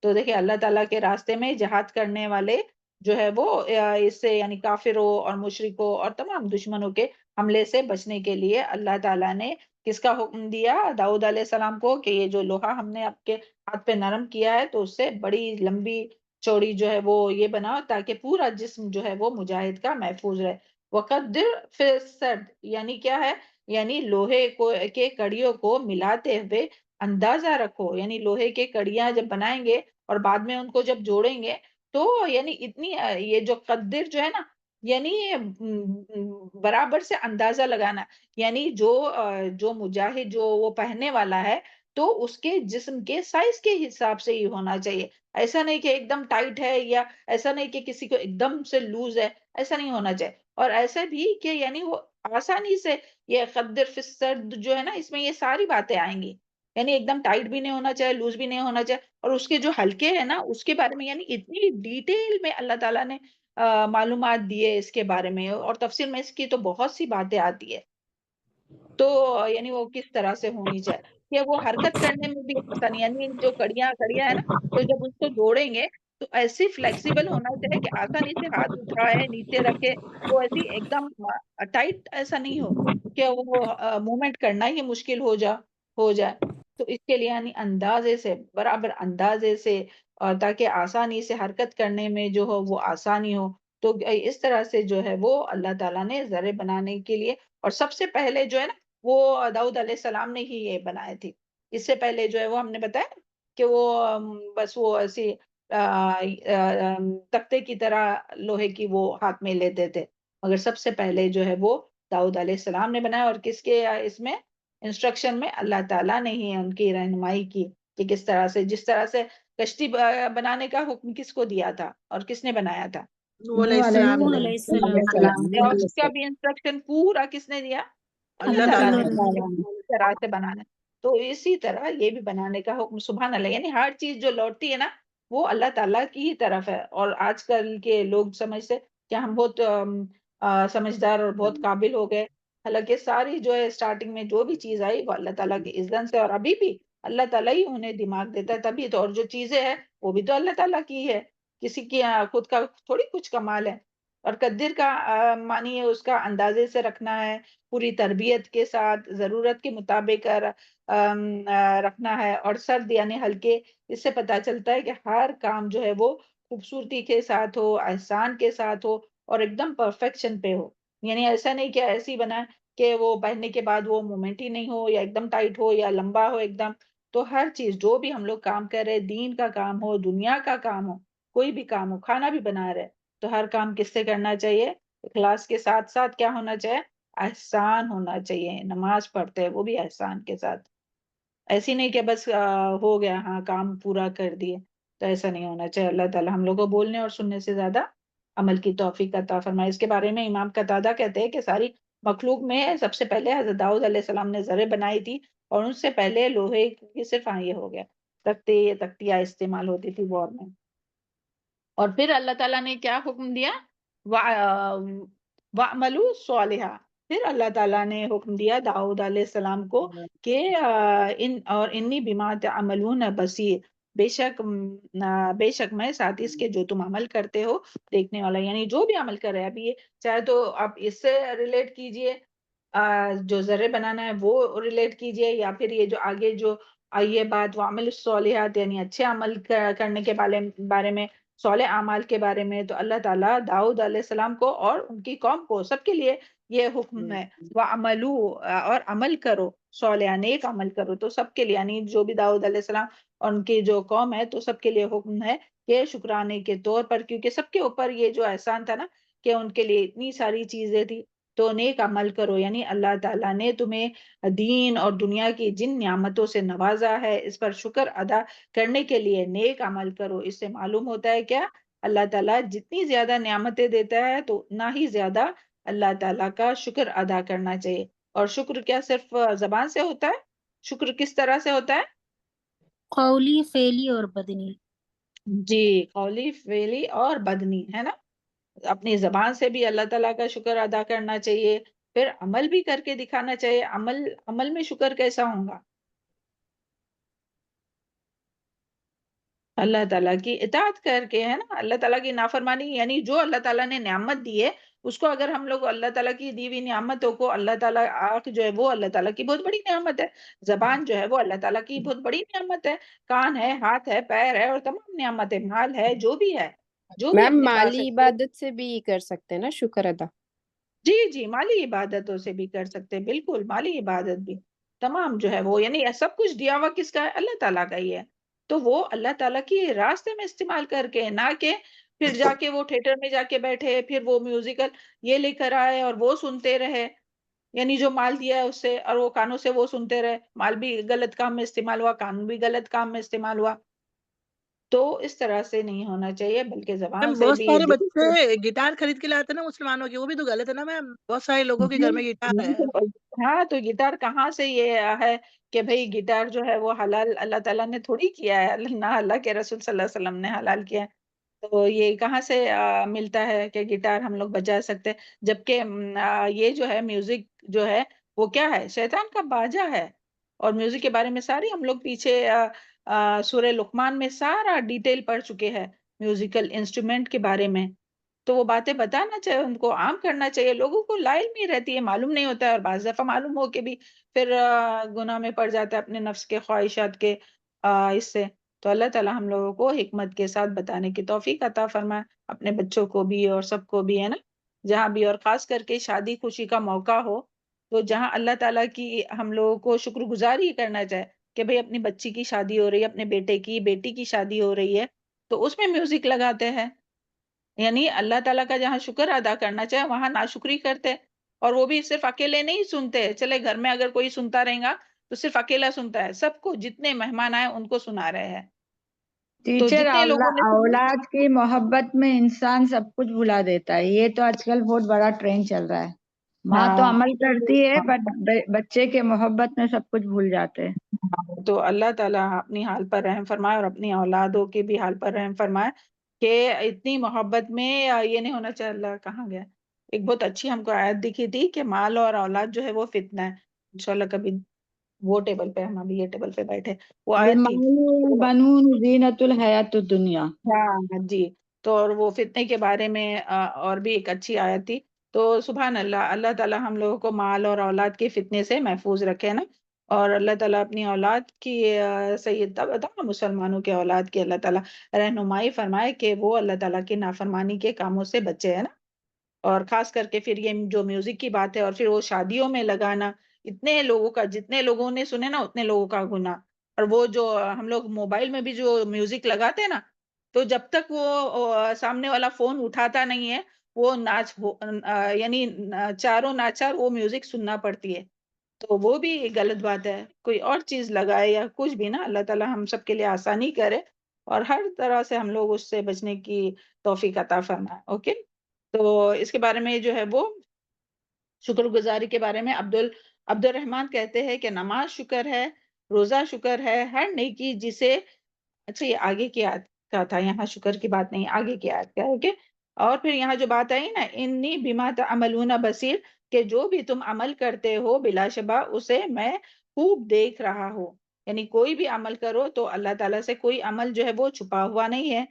Speaker 1: تو دیکھیں اللہ تعالیٰ کے راستے میں جہاد کرنے والے جو ہے وہ اس سے یعنی کافروں اور مشرکوں اور تمام دشمنوں کے حملے سے بچنے کے لیے اللہ تعالیٰ نے کس کا حکم دیا؟ داؤد علیہ السلام کو کہ یہ جو لوہا ہم نے آپ کے ہاتھ پہ نرم کیا ہے تو اس سے بڑی لمبی چوڑی جو ہے وہ یہ بناؤ تاکہ پورا جسم جو ہے وہ مجاہد کا محفوظ رہے. وقدر فی السرد یعنی کیا ہے؟ یعنی لوہے کو کے کڑیوں کو ملاتے ہوئے اندازہ رکھو. یعنی لوہے کے کڑیاں جب بنائیں گے اور بعد میں ان کو جب جوڑیں گے تو یعنی اتنی یہ جو قدر جو ہے نا یعنی برابر سے اندازہ لگانا. یعنی جو مجاہد جو وہ پہننے والا ہے تو اس کے جسم کے سائز کے حساب سے ہی ہونا چاہیے. ایسا نہیں کہ ایک دم ٹائٹ ہے یا ایسا نہیں کہ کسی کو ایک دم سے لوز ہے، ایسا نہیں ہونا چاہیے. اور ایسا بھی کہ یعنی وہ آسانی سے یہ قدر فی السرد جو ہے نا اس میں یہ ساری باتیں آئیں گی. یعنی ایک دم ٹائٹ بھی نہیں ہونا چاہیے، لوز بھی نہیں ہونا چاہیے. اور اس کے جو ہلکے ہیں نا اس کے بارے میں یعنی اتنی ڈیٹیل میں اللہ تعالیٰ نے معلومات دیے اس کے بارے میں، اور تفسیر میں اس کی تو بہت سی باتیں آتی ہے. تو یعنی وہ کس طرح سے ہونی چاہیے کہ وہ حرکت کرنے میں بھی آسانی، یعنی جو کڑیاں کڑیاں ہے نا تو جب اس کو جوڑیں گے تو ایسی فلیکسیبل ہونا چاہیے کہ آسانی سے ہاتھ اٹھائے نیچے رکھے، وہ ایسی ایک دم ٹائٹ ایسا نہیں ہو کہ وہ موومنٹ کرنا ہی مشکل ہو جائے. تو اس کے لیے یعنی اندازے سے برابر اندازے سے اور تاکہ آسانی سے حرکت کرنے میں جو ہو وہ آسانی ہو. تو اس طرح سے جو ہے وہ اللہ تعالیٰ نے ذرے بنانے کے لیے، اور سب سے پہلے جو ہے نا وہ داؤد علیہ السلام نے ہی یہ بنائے تھے. اس سے پہلے جو ہے وہ ہم نے بتایا کہ وہ بس وہ ایسی تختے کی طرح لوہے کی وہ ہاتھ میں لیتے تھے. مگر سب سے پہلے جو ہے وہ داؤد علیہ السلام نے بنایا. اور کس کے اس میں انسٹرکشن میں؟ اللہ تعالیٰ نے ہی ان کی رہنمائی کی کہ کس طرح سے، جس طرح سے کشتی بنانے کا حکم کس کو دیا تھا اور کس نے بنایا تھا؟
Speaker 3: نوح علیہ السلام
Speaker 2: نوح
Speaker 3: نے.
Speaker 2: علیہ
Speaker 1: علیہ
Speaker 2: السلام.
Speaker 1: السلام. اور اس کا بھی انسٹرکشن پورا کس نے دیا؟ اللہ
Speaker 3: اللہ
Speaker 1: تعالیٰ
Speaker 3: تعالیٰ
Speaker 1: نے
Speaker 3: نے.
Speaker 1: دیا اس طرح سے بنانا. تو اسی طرح یہ بھی بنانے کا حکم سبحان اللہ. یعنی ہر چیز جو لوٹتی ہے نا وہ اللہ تعالیٰ کی ہی طرف ہے. اور آج کل کے لوگ سمجھتے کہ ہم بہت سمجھدار اور بہت قابل ہو گئے، حالانکہ ساری جو ہے اسٹارٹنگ میں جو بھی چیز آئی وہ اللہ تعالیٰ کے اذن سے، اور ابھی بھی اللہ تعالیٰ ہی انہیں دماغ دیتا ہے تبھی تو. اور جو چیزیں ہیں وہ بھی تو اللہ تعالیٰ کی ہے، کسی کی خود کا تھوڑی کچھ کمال ہے. اور قدر کا معنی ہے اس کا اندازے سے رکھنا ہے، پوری تربیت کے ساتھ ضرورت کے مطابق رکھنا ہے. اور سرد یعنی ہلکے، اس سے پتہ چلتا ہے کہ ہر کام جو ہے وہ خوبصورتی کے ساتھ ہو، احسان کے ساتھ ہو اور ایک دم پرفیکشن پہ ہو. یعنی ایسا نہیں کہ ایسی بنا کہ وہ پہننے کے بعد وہ مومنٹ ہی نہیں ہو یا ایک دم ٹائٹ ہو یا لمبا ہو ایک دم. تو ہر چیز جو بھی ہم لوگ کام کر رہے، دین کا کام ہو، دنیا کا کام ہو، کوئی بھی کام ہو، کھانا بھی بنا رہے تو ہر کام کس سے کرنا چاہیے؟ اخلاص کے ساتھ ساتھ کیا ہونا چاہیے؟ احسان ہونا چاہیے. نماز پڑھتے ہیں وہ بھی احسان کے ساتھ، ایسی نہیں کہ بس ہو گیا ہاں کام پورا کر دیے، تو ایسا نہیں ہونا چاہیے. اللہ تعالیٰ ہم لوگوں کو بولنے اور سننے سے زیادہ عمل کی توفیق عطا فرمائے. اس کے بارے میں امام قتادہ کہتے ہیں کہ ساری مخلوق میں سب سے پہلے حضرت داؤد علیہ السلام نے زریں بنائی تھی، اور ان سے پہلے لوہے کی صرف یہ ہو گیا تختیاں استعمال ہوتی تھی وار میں. اور پھر اللہ تعالیٰ نے کیا حکم دیا؟ وَعْمَلُوا صَالِحًا. پھر اللہ تعالیٰ نے حکم دیا داؤد علیہ السلام کو کہ انی بما تعملون بصیر، بے شک میں ساتھ اس کے جو تم عمل کرتے ہو دیکھنے والا. یعنی جو بھی عمل کر رہے ہیں ابھی چاہے تو آپ اس سے ریلیٹ کیجئے، جو ذرے بنانا ہے وہ ریلیٹ کیجئے، یا پھر یہ جو آگے جو یہ بات وعمل الصالحات یعنی اچھے عمل کرنے کے بارے میں، صالح اعمال کے بارے میں. تو اللہ تعالیٰ داؤد علیہ السلام کو اور ان کی قوم کو سب کے لیے یہ حکم ہے وَعَمَلُوا، اور عمل کرو صالح نیک عمل کرو. تو سب کے لیے یعنی جو بھی داؤد علیہ السلام اور ان کی جو قوم ہے تو سب کے لیے حکم ہے کہ شکرانے کے طور پر، کیونکہ سب کے اوپر یہ جو احسان تھا نا کہ ان کے لیے اتنی ساری چیزیں تھی، تو نیک عمل کرو. یعنی اللہ تعالیٰ نے تمہیں دین اور دنیا کی جن نعمتوں سے نوازا ہے اس پر شکر ادا کرنے کے لیے نیک عمل کرو. اس سے معلوم ہوتا ہے کیا؟ اللہ تعالیٰ جتنی زیادہ نعمتیں دیتا ہے تو اتنا ہی زیادہ اللہ تعالیٰ کا شکر ادا کرنا چاہیے. اور شکر کیا صرف زبان سے ہوتا ہے؟ شکر کس طرح سے ہوتا ہے؟
Speaker 2: قولی، فعلی اور بدنی.
Speaker 1: جی، قولی، فعلی اور بدنی ہے نا. اپنی زبان سے بھی اللہ تعالیٰ کا شکر ادا کرنا چاہیے، پھر عمل بھی کر کے دکھانا چاہیے. عمل میں شکر کیسا ہوگا؟ اللہ تعالیٰ کی اطاعت کر کے، ہے نا. اللہ تعالیٰ کی نافرمانی یعنی جو اللہ تعالیٰ نے نعمت دی ہے اس کو اگر ہم لوگ اللہ تعالیٰ کی دی ہوئی نعمتوں کو اللہ تعالیٰ آنکھ جو ہے وہ اللہ تعالیٰ کی بہت بڑی نعمت ہے، زبان جو ہے وہ اللہ تعالیٰ کی بہت بڑی نعمت ہے، کان ہے، ہاتھ ہے، پیر ہے اور تمام نعمتیں، مال ہے، جو بھی ہے، جو بھی
Speaker 3: میم
Speaker 1: اپنے پاس ہے
Speaker 3: مالی عبادت سے بھی کر سکتے ہیں نا شکر ادا؟
Speaker 1: جی جی مالی عبادتوں سے بھی کر سکتے ہیں، بالکل مالی عبادت بھی تمام جو ہے وہ یعنی سب کچھ دیا ہوا کس کا ہے؟ اللہ تعالیٰ کا ہی ہے، تو وہ اللہ تعالیٰ کی راستے میں استعمال کر کے، نہ کہ پھر جا کے وہ تھیٹر میں جا کے بیٹھے، پھر وہ میوزیکل یہ لے کر آئے اور وہ سنتے رہے، یعنی جو مال دیا ہے اس سے اور وہ کانوں سے وہ سنتے رہے، مال بھی غلط کام میں استعمال ہوا، کان بھی غلط کام میں استعمال ہوا، تو اس طرح سے نہیں ہونا چاہیے بلکہ زبان
Speaker 4: میم
Speaker 1: سے
Speaker 4: بہت
Speaker 1: بھی
Speaker 4: سارے
Speaker 1: دل سے
Speaker 4: بچے گٹار خرید کے لاتے ہیں نا مسلمانوں کے، وہ بھی تو غلط ہے نا میم، بہت سارے لوگوں کے
Speaker 1: جی
Speaker 4: گھر میں گٹار ہے۔
Speaker 1: ہاں تو گٹار کہاں سے یہ ہے کہ بھئی گٹار جو ہے وہ حلال اللہ تعالیٰ نے تھوڑی کیا ہے، نہ اللہ کے رسول صلی اللہ علیہ وسلم نے حلال کیا ہے، تو یہ کہاں سے ملتا ہے کہ گٹار ہم لوگ بجا سکتے ہیں؟ جبکہ یہ جو ہے میوزک جو ہے وہ کیا ہے؟ شیطان کا باجا ہے، اور میوزک کے بارے میں ساری ہم لوگ پیچھے سورہ لقمان میں سارا ڈیٹیل پڑھ چکے ہیں میوزیکل انسٹرومنٹ کے بارے میں، تو وہ باتیں بتانا چاہیے، ان کو عام کرنا چاہیے، لوگوں کو لا علمی رہتی ہے، معلوم نہیں ہوتا ہے، اور بعض دفعہ معلوم ہو کے بھی پھر گناہ میں پڑ جاتا ہے اپنے نفس کے خواہشات کے اس سے، تو اللہ تعالیٰ ہم لوگوں کو حکمت کے ساتھ بتانے کی توفیق عطا فرمائے، اپنے بچوں کو بھی اور سب کو بھی، ہے نا، جہاں بھی، اور خاص کر کے شادی خوشی کا موقع ہو تو جہاں اللہ تعالیٰ کی ہم لوگوں کو شکر گزاری کرنا چاہے کہ بھئی اپنی بچی کی شادی ہو رہی ہے، اپنے بیٹے کی، بیٹی کی شادی ہو رہی ہے، تو اس میں میوزک لگاتے ہیں، یعنی اللہ تعالیٰ کا جہاں شکر ادا کرنا چاہے وہاں ناشکری کرتے، اور وہ بھی صرف اکیلے نہیں سنتے، چلے گھر میں اگر کوئی سنتا رہے گا تو صرف اکیلا سنتا ہے، سب کو جتنے مہمان آئے ان کو سنا رہے ہیں، تو
Speaker 5: ٹیچر
Speaker 1: جتنے لوگوں نے سنا،
Speaker 5: اولاد کی محبت میں انسان سب کچھ بھلا دیتا ہے، یہ تو آج کل بہت بڑا ٹرینڈ چل رہا ہے، ماں تو عمل کرتی ہے بٹ بچے کے محبت میں سب کچھ بھول جاتے ہیں۔
Speaker 1: تو اللہ تعالیٰ اپنی حال پر رحم فرمائے اور اپنی اولادوں کے بھی حال پر رحم فرمائے کہ اتنی محبت میں یہ نہیں ہونا چاہیے، اللہ کہاں گیا، ایک بہت اچھی ہم کو آیت دکھی تھی کہ مال اور اولاد جو ہے وہ فتنہ ہے، انشاءاللہ کبھی وہ ٹیبل پہ ہم ابھی یہ ٹیبل پہ بیٹھے وہ آیت تھی،
Speaker 5: المال والبنون زینت الحیات الدنیا۔
Speaker 1: ہاں جی، تو اور وہ فتنے کے بارے میں اور بھی ایک اچھی آیت تھی، تو سبحان اللہ، اللہ تعالیٰ ہم لوگوں کو مال اور اولاد کے فتنے سے محفوظ رکھے نا، اور اللہ تعالیٰ اپنی اولاد کی سید تمام مسلمانوں کے اولاد کی اللہ تعالیٰ رہنمائی فرمائے کہ وہ اللہ تعالیٰ کی نافرمانی کے کاموں سے بچے، ہے نا، اور خاص کر کے پھر یہ جو میوزک کی بات ہے اور پھر وہ شادیوں میں لگانا، اتنے لوگوں کا، جتنے لوگوں نے سنے نا اتنے لوگوں کا گناہ، اور وہ جو ہم لوگ موبائل میں بھی جو میوزک لگاتے ہیں نا، تو جب تک وہ سامنے والا فون اٹھاتا نہیں ہے وہ یعنی چاروں ناچار وہ میوزک سننا پڑتی ہے، تو وہ بھی ایک غلط بات ہے، کوئی اور چیز لگائے یا کچھ بھی نا، اللہ تعالیٰ ہم سب کے لیے آسانی کرے اور ہر طرح سے ہم لوگ اس سے بچنے کی توفیق عطا فرمائے، اوکے، تو اس کے بارے میں جو ہے وہ شکر گزاری کے بارے میں عبد الرحمن کہتے ہیں کہ نماز شکر ہے، روزہ شکر ہے، ہر نیکی جسے، اچھا یہ آگے کی آیت کا تھا، یہاں شکر کی بات نہیں، آگے کی آیت کا ہے، اوکے، اور پھر یہاں جو بات آئی نا انی بما تعملون بصیر، کہ جو بھی تم عمل کرتے ہو بلا شبہ اسے میں خوب دیکھ رہا ہوں، یعنی کوئی بھی عمل کرو تو اللہ تعالیٰ سے کوئی عمل جو ہے وہ چھپا ہوا نہیں ہے،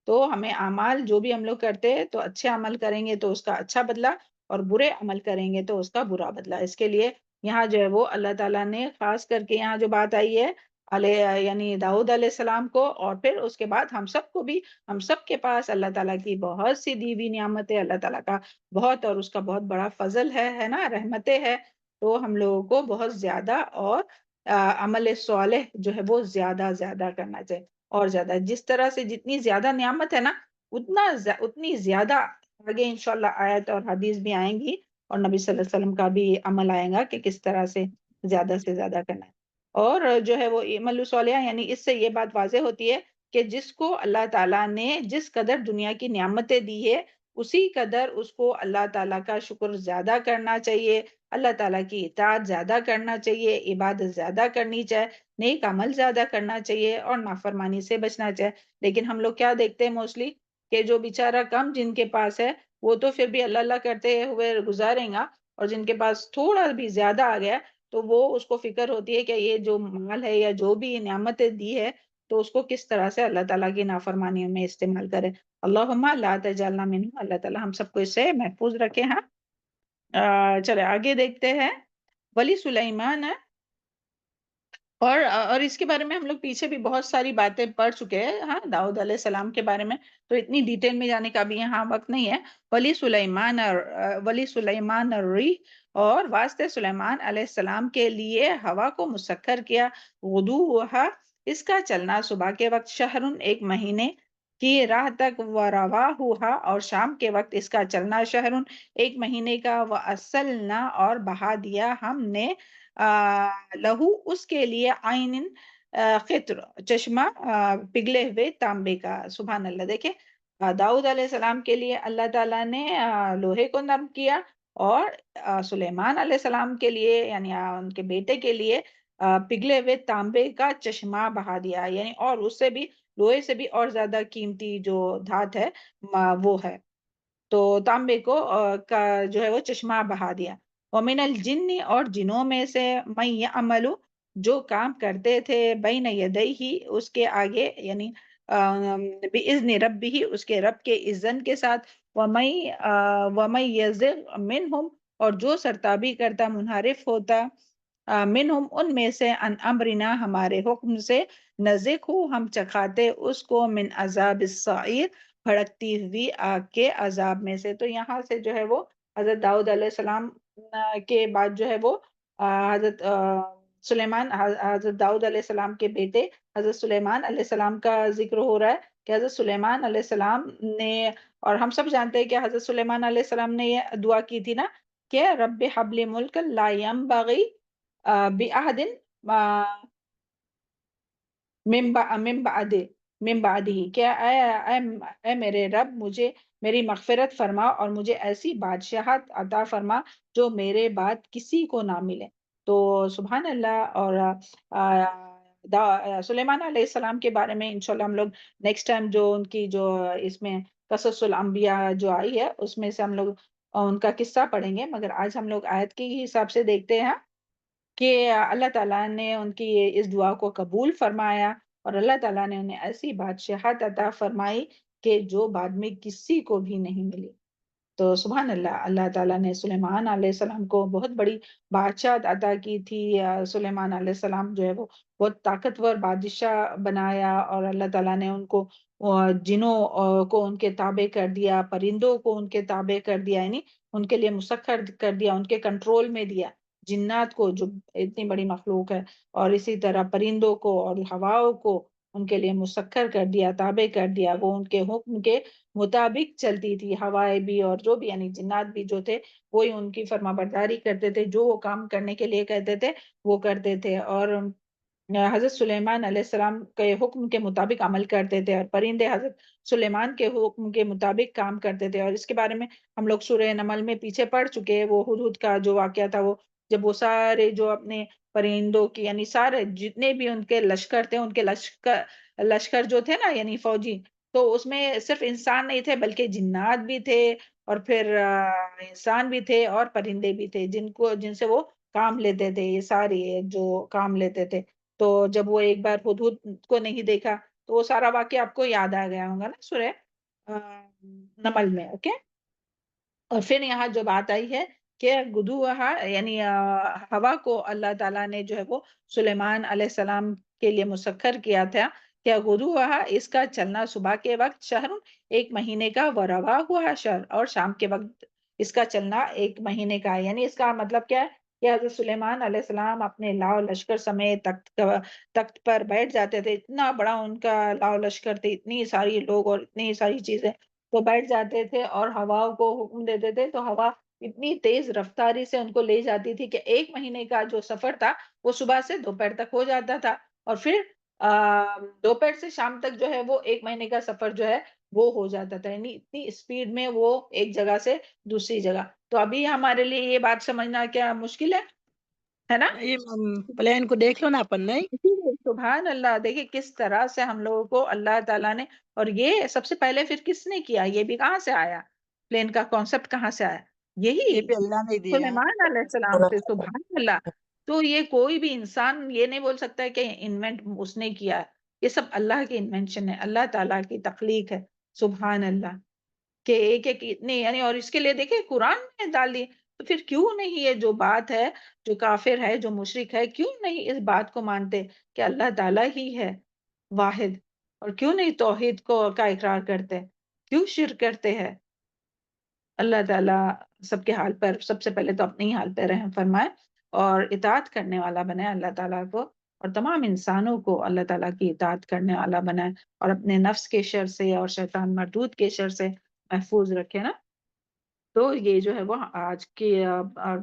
Speaker 1: تو ہمیں اعمال جو بھی ہم لوگ کرتے ہیں تو اچھے عمل کریں گے تو اس کا اچھا بدلہ، اور برے عمل کریں گے تو اس کا برا بدلہ، اس کے لیے یہاں جو ہے وہ اللہ تعالیٰ نے خاص کر کے یہاں جو بات آئی ہے یعنی داؤد علیہ السلام کو، اور پھر اس کے بعد ہم سب کو بھی، ہم سب کے پاس اللہ تعالیٰ کی بہت سی دی ہوئی نعمتیں، اللہ تعالیٰ کا بہت اور اس کا بہت بڑا فضل ہے نا، رحمتیں ہے، تو ہم لوگوں کو بہت زیادہ اور عمل صالح جو ہے وہ زیادہ زیادہ کرنا چاہیے، اور زیادہ جس طرح سے جتنی زیادہ نعمت ہے نا اتنی زیادہ آگے انشاءاللہ آیت اور حدیث بھی آئیں گی، اور نبی صلی اللہ علیہ وسلم کا بھی عمل آئے گا کہ کس طرح سے زیادہ کرنا ہے، اور جو ہے وہ عمل صالحہ، یعنی اس سے یہ بات واضح ہوتی ہے کہ جس کو اللہ تعالیٰ نے جس قدر دنیا کی نعمتیں دی ہے اسی قدر اس کو اللہ تعالیٰ کا شکر زیادہ کرنا چاہیے، اللہ تعالیٰ کی اطاعت زیادہ کرنا چاہیے، عبادت زیادہ کرنی چاہیے، نیک عمل زیادہ کرنا چاہیے، اور نافرمانی سے بچنا چاہیے، لیکن ہم لوگ کیا دیکھتے ہیں موسٹلی کہ جو بیچارہ کم جن کے پاس ہے وہ تو پھر بھی اللہ اللہ کرتے ہوئے گزاریں گا، اور جن کے پاس تھوڑا بھی زیادہ آ گیا تو وہ اس کو فکر ہوتی ہے کہ یہ جو مال ہے یا جو بھی نعمتیں دی ہے تو اس کو کس طرح سے اللہ تعالیٰ کی نافرمانیوں میں استعمال کرے. اللہم لا تجعلنا منہم، اللہ تعالیٰ ہم سب کو اس سے محفوظ رکھے. ہاں چلے آگے دیکھتے ہیں. ولی سلیمان اور اس کے بارے میں ہم لوگ پیچھے بھی بہت ساری باتیں پڑھ چکے ہیں. ہاں داؤد علیہ السلام کے بارے میں تو اتنی ڈیٹیل میں جانے کا بھی یہاں وقت نہیں ہے. ولی سلیمان الریح، اور واسطے سلیمان علیہ السلام کے لیے ہوا کو مسخر کیا. غدوہا، اس کا چلنا صبح کے وقت، شہرن، ایک مہینے کی راہ تک، ورواہا، اور شام کے وقت اس کا چلنا، شہرن، ایک مہینے کا. وَأَسَّلْنَا، اور بہا دیا ہم نے، لہو، اس کے لیے، عین، قطر، چشمہ، پگھلے ہوئے تانبے کا. سبحان اللہ. دیکھیں داؤد علیہ السلام کے لیے اللہ تعالیٰ نے لوہے کو نرم کیا، اور سلیمان علیہ السلام کے لیے یعنی ان کے بیٹے کے لیے پگھلے ہوئے تانبے کا چشمہ بہا دیا، یعنی اور اس سے بھی لوہے سے بھی اور زیادہ قیمتی جو دھات ہے وہ ہے. تو تانبے کو کا جو ہے وہ چشمہ بہا دیا. وَمِنَ الْجِنِّ، اور جنوں میں سے، مَن يَعْمَلُ، جو کام کرتے تھے، بین یدیہ، اس کے آگے، یعنی بِإِذْنِ رَبِّهِ، اس کے رب کے اذن کے ساتھ. وَمَن يَزِغْ مِنْهُمْ، اور جو سرتابی کرتا، منحرف ہوتا، منہم، ان میں سے، ان امرنا، ہمارے حکم سے، نزغہ، ہم چکھاتے اس کو، من عذاب السعیر، بھڑکتی ہوئی آگ کے عذاب میں سے. تو یہاں سے جو ہے وہ حضرت داؤد علیہ السلام کے بعد جو ہے وہ حضرت داؤد علیہ السلام کے بیٹے حضرت سلیمان علیہ السلام کا ذکر ہو رہا ہے کہ حضرت سلیمان علیہ السلام نے، اور ہم سب جانتے ہیں کہ حضرت سلیمان علیہ السلام نے یہ دعا کی تھی نا کہ رب حب لی ملک لا ينبغی بأحد من بعدہ، کیا اے میرے رب، مجھے میری مغفرت فرما اور مجھے ایسی بادشاہت عطا فرما جو میرے بعد کسی کو نہ ملے. تو سبحان اللہ. اور سلیمان علیہ السلام کے بارے میں انشاءاللہ ہم لوگ نیکسٹ ٹائم جو ان کی جو اس میں قصص الانبیاء جو آئی ہے اس میں سے ہم لوگ ان کا قصہ پڑھیں گے، مگر آج ہم لوگ آیت کے حساب سے دیکھتے ہیں کہ اللہ تعالیٰ نے ان کی اس دعا کو قبول فرمایا، اور اللہ تعالیٰ نے انہیں ایسی بادشاہت عطا فرمائی کہ جو بعد میں کسی کو بھی نہیں ملی. تو سبحان اللہ، اللہ تعالیٰ نے سلیمان علیہ السلام کو بہت بڑی بادشاہت عطا کی تھی. سلیمان علیہ السلام جو ہے وہ بہت طاقتور بادشاہ بنایا، اور اللہ تعالیٰ نے ان کو جنوں کو ان کے تابع کر دیا، پرندوں کو ان کے تابع کر دیا، یعنی ان کے لیے مسخر کر دیا، ان کے کنٹرول میں دیا. جنات کو جو اتنی بڑی مخلوق ہے، اور اسی طرح پرندوں کو اور ہواؤں کو ان کے لیے مسخر کر دیا، تابع کر دیا. وہ ان کے حکم کے مطابق چلتی تھی، ہوائیں بھی اور جو بھی یعنی جنات بھی جو تھے وہی ان کی فرما برداری کرتے تھے، جو وہ کام کرنے کے لیے کہتے تھے وہ کرتے تھے. اور حضرت سلیمان علیہ السلام کے حکم کے مطابق عمل کرتے تھے، اور پرندے حضرت سلیمان کے حکم کے مطابق کام کرتے تھے. اور اس کے بارے میں ہم لوگ سورہ نمل میں پیچھے پڑھ چکے ہیں. وہ ہدہد کا جو واقعہ تھا، وہ جب وہ سارے جو اپنے پرندوں کی یعنی سارے جتنے بھی ان کے لشکر تھے، ان کے لشکر جو تھے نا یعنی فوجی، تو اس میں صرف انسان نہیں تھے بلکہ جنات بھی تھے، اور پھر انسان بھی تھے، اور پرندے بھی تھے جن سے وہ کام لیتے تھے، یہ سارے جو کام لیتے تھے. تو جب وہ ایک بار ہدہد کو نہیں دیکھا تو وہ سارا واقعہ آپ کو یاد آ گیا ہوگا نا سورہ نمل میں. اوکے. اور پھر یہاں جو بات آئی ہے کہ گدوہا یعنی ہوا کو اللہ تعالیٰ نے جو ہے وہ سلیمان علیہ السلام کے لیے مسخر کیا تھا کہ گدوہا، اس کا چلنا صبح کے وقت، شہر، ایک مہینے کا، ورواہا، شہر، اور شام کے وقت اس کا چلنا ایک مہینے کا. یعنی اس کا مطلب کیا ہے کہ حضرت سلیمان علیہ السلام اپنے لاؤ لشکر سمیت تخت پر بیٹھ جاتے تھے. اتنا بڑا ان کا لاؤ لشکر تھے، اتنی ساری لوگ اور اتنی ساری چیزیں، تو بیٹھ جاتے تھے اور ہواؤں کو حکم دیتے تھے. تو ہوا اتنی تیز رفتاری سے ان کو لے جاتی تھی کہ ایک مہینے کا جو سفر تھا وہ صبح سے دوپہر تک ہو جاتا تھا، اور پھر دوپہر سے شام تک جو ہے وہ ایک مہینے کا سفر جو ہے وہ ہو جاتا تھا. یعنی اتنی اسپیڈ میں وہ ایک جگہ سے دوسری جگہ. تو ابھی ہمارے لیے یہ بات سمجھنا کیا مشکل ہے نا؟
Speaker 4: یہ پلان کو دیکھ لو نا اپن نہیں.
Speaker 1: سبحان اللہ. دیکھیں کس طرح سے ہم لوگوں کو اللہ تعالیٰ نے، اور یہ سب سے پہلے پھر کس نے کیا، یہ بھی کہاں سے آیا، پلین کا کانسیپٹ کہاں سے آیا، یہی
Speaker 4: یہ بھی اللہ نے دیا.
Speaker 1: سلیمان علیہ السلام سے. سبحان اللہ. تو یہ کوئی بھی انسان یہ نہیں بول سکتا ہے کہ انوینٹ اس نے کیا ہے. یہ سب اللہ کی انوینشن ہے، اللہ تعالیٰ کی تخلیق ہے. سبحان اللہ کہ ایک ایک اتنے یعنی، اور اس کے لیے دیکھیں قرآن میں ڈال دی. تو پھر کیوں نہیں یہ جو بات ہے، جو کافر ہے، جو مشرک ہے، کیوں نہیں اس بات کو مانتے کہ اللہ تعالیٰ ہی ہے واحد؟ اور کیوں نہیں توحید کا اقرار کرتے؟ کیوں شرک کرتے ہیں؟ اللہ تعالیٰ سب کے حال پر سب سے پہلے تو اپنے ہی حال پہ رحم فرمائے اور اطاعت کرنے والا بنائے اللہ تعالیٰ کو، اور تمام انسانوں کو اللہ تعالیٰ کی اطاعت کرنے والا بنائے، اور اپنے نفس کے شر سے اور شیطان مردود کے شر سے محفوظ رکھے نا. تو یہ جو ہے وہ آج کی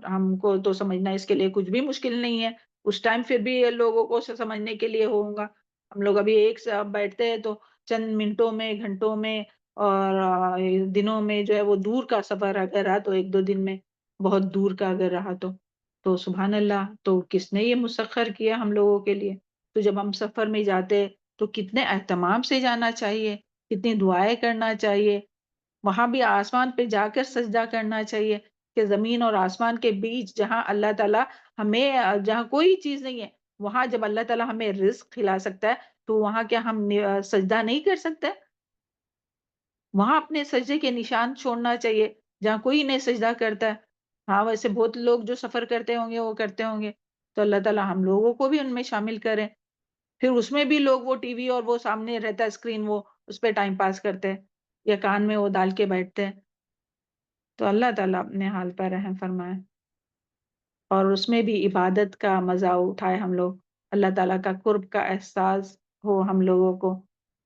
Speaker 1: ہم کو تو سمجھنا اس کے لیے کچھ بھی مشکل نہیں ہے. اس ٹائم پھر بھی لوگوں کو سمجھنے کے لیے ہوگا. ہم لوگ ابھی ایک ساتھ بیٹھتے ہیں تو چند منٹوں میں، گھنٹوں میں اور دنوں میں جو ہے وہ دور کا سفر اگر رہا تو 1-2 دن میں بہت دور کا اگر رہا تو سبحان اللہ، تو کس نے یہ مسخر کیا ہم لوگوں کے لیے؟ تو جب ہم سفر میں جاتے تو کتنے اہتمام سے جانا چاہیے، کتنی دعائیں کرنا چاہیے. وہاں بھی آسمان پہ جا کر سجدہ کرنا چاہیے کہ زمین اور آسمان کے بیچ جہاں اللہ تعالیٰ ہمیں، جہاں کوئی چیز نہیں ہے، وہاں جب اللہ تعالیٰ ہمیں رزق کھلا سکتا ہے تو وہاں کیا ہم سجدہ نہیں کر سکتے؟ وہاں اپنے سجدے کے نشان چھوڑنا چاہیے جہاں کوئی نہیں سجدہ کرتا ہے. ہاں ویسے بہت لوگ جو سفر کرتے ہوں گے وہ کرتے ہوں گے، تو اللہ تعالیٰ ہم لوگوں کو بھی ان میں شامل کرے. پھر اس میں بھی لوگ وہ ٹی وی اور وہ سامنے رہتا ہے اسکرین، وہ اس پہ ٹائم پاس کرتے ہیں یا کان میں وہ ڈال کے بیٹھتے ہیں. تو اللہ تعالیٰ اپنے حال پر رحم فرمائے اور اس میں بھی عبادت کا مزہ اٹھائے ہم لوگ، اللہ تعالیٰ کا قرب کا احساس ہو ہم لوگوں کو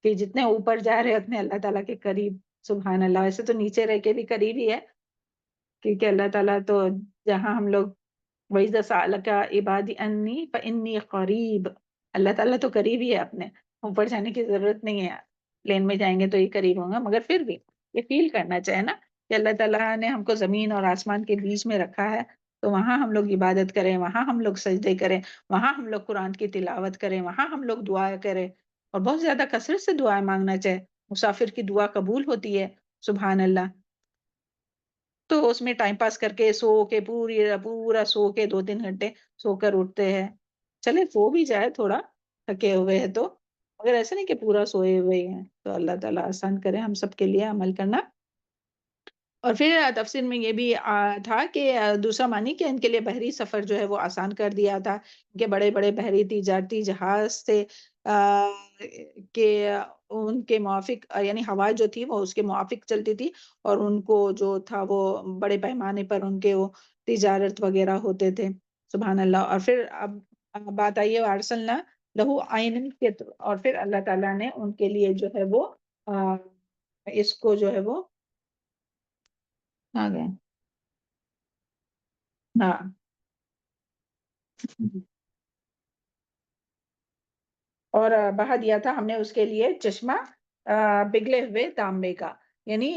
Speaker 1: کہ جتنے اوپر جا رہے اتنے اللہ تعالیٰ کے قریب. سبحان اللہ. ویسے تو نیچے رہ کے بھی قریب ہی ہے، کیونکہ اللہ تعالیٰ تو جہاں ہم لوگ وَإِذَا سَأَلَكَ عِبَادِي أَنِّي فَإِنِّي قَرِيبٌ، اللہ تعالیٰ تو قریب ہی ہے، اپنے اوپر جانے کی ضرورت نہیں ہے. پلین میں جائیں گے تو یہ قریب ہوں گا، مگر پھر بھی یہ فیل کرنا چاہے نا کہ اللہ تعالیٰ نے ہم کو زمین اور آسمان کے بیچ میں رکھا ہے، تو وہاں ہم لوگ عبادت کریں، وہاں ہم لوگ سجدے کریں، وہاں ہم لوگ قرآن کی تلاوت کریں، وہاں ہم لوگ دعا کریں، اور بہت زیادہ کثرت سے دعائیں مانگنا چاہے. مسافر کی دعا قبول ہوتی ہے. سبحان اللہ. تو اس میں ٹائم پاس کر کے سو کے پورا سو کے 2-3 گھنٹے سو کر اٹھتے ہیں. چلے سو بھی جائے تھوڑا تھکے ہوئے ہیں تو، مگر ایسا نہیں کہ پورا سوئے ہوئے ہیں. تو اللہ تعالیٰ آسان کرے ہم سب کے لیے عمل کرنا. اور پھر تفسیر میں یہ بھی تھا کہ دوسرا معنی کہ ان کے لیے بحری سفر جو ہے وہ آسان کر دیا تھا کہ بڑے بڑے بحری تجارتی جہاز تھے کہ ان کے موافق یعنی ہوا جو تھی وہ اس کے موافق چلتی تھی، اور ان کو جو تھا وہ بڑے پیمانے پر ان کے وہ تجارت وغیرہ ہوتے تھے. سبحان اللہ. اور پھر اب بات آئی ہے وارسلنا لہو عین کے، اور پھر اللہ تعالیٰ نے ان کے لیے جو ہے وہ اس کو جو ہے وہ آ گئے ہاں اور بہا دیا تھا ہم نے اس کے لیے چشمہ پگھلے ہوئے تانبے کا. یعنی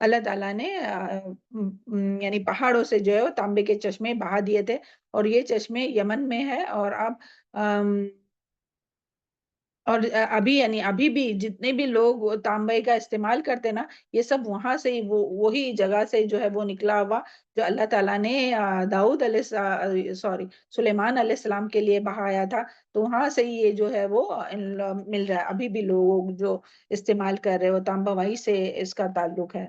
Speaker 1: اللہ تعالیٰ نے یعنی پہاڑوں سے جو ہے وہ تانبے کے چشمے بہا دیے تھے، اور یہ چشمے یمن میں ہے. اور اب اور ابھی یعنی ابھی بھی جتنے بھی لوگ تانبے کا استعمال کرتے نا، یہ سب وہاں سے ہی وہی جگہ سے جو ہے وہ نکلا ہوا جو اللہ تعالیٰ نے سلیمان علیہ السلام کے لیے بہایا تھا. تو وہاں سے ہی یہ جو ہے وہ مل رہا ہے. ابھی بھی لوگ جو استعمال کر رہے وہ تانبا وہیں سے اس کا تعلق ہے.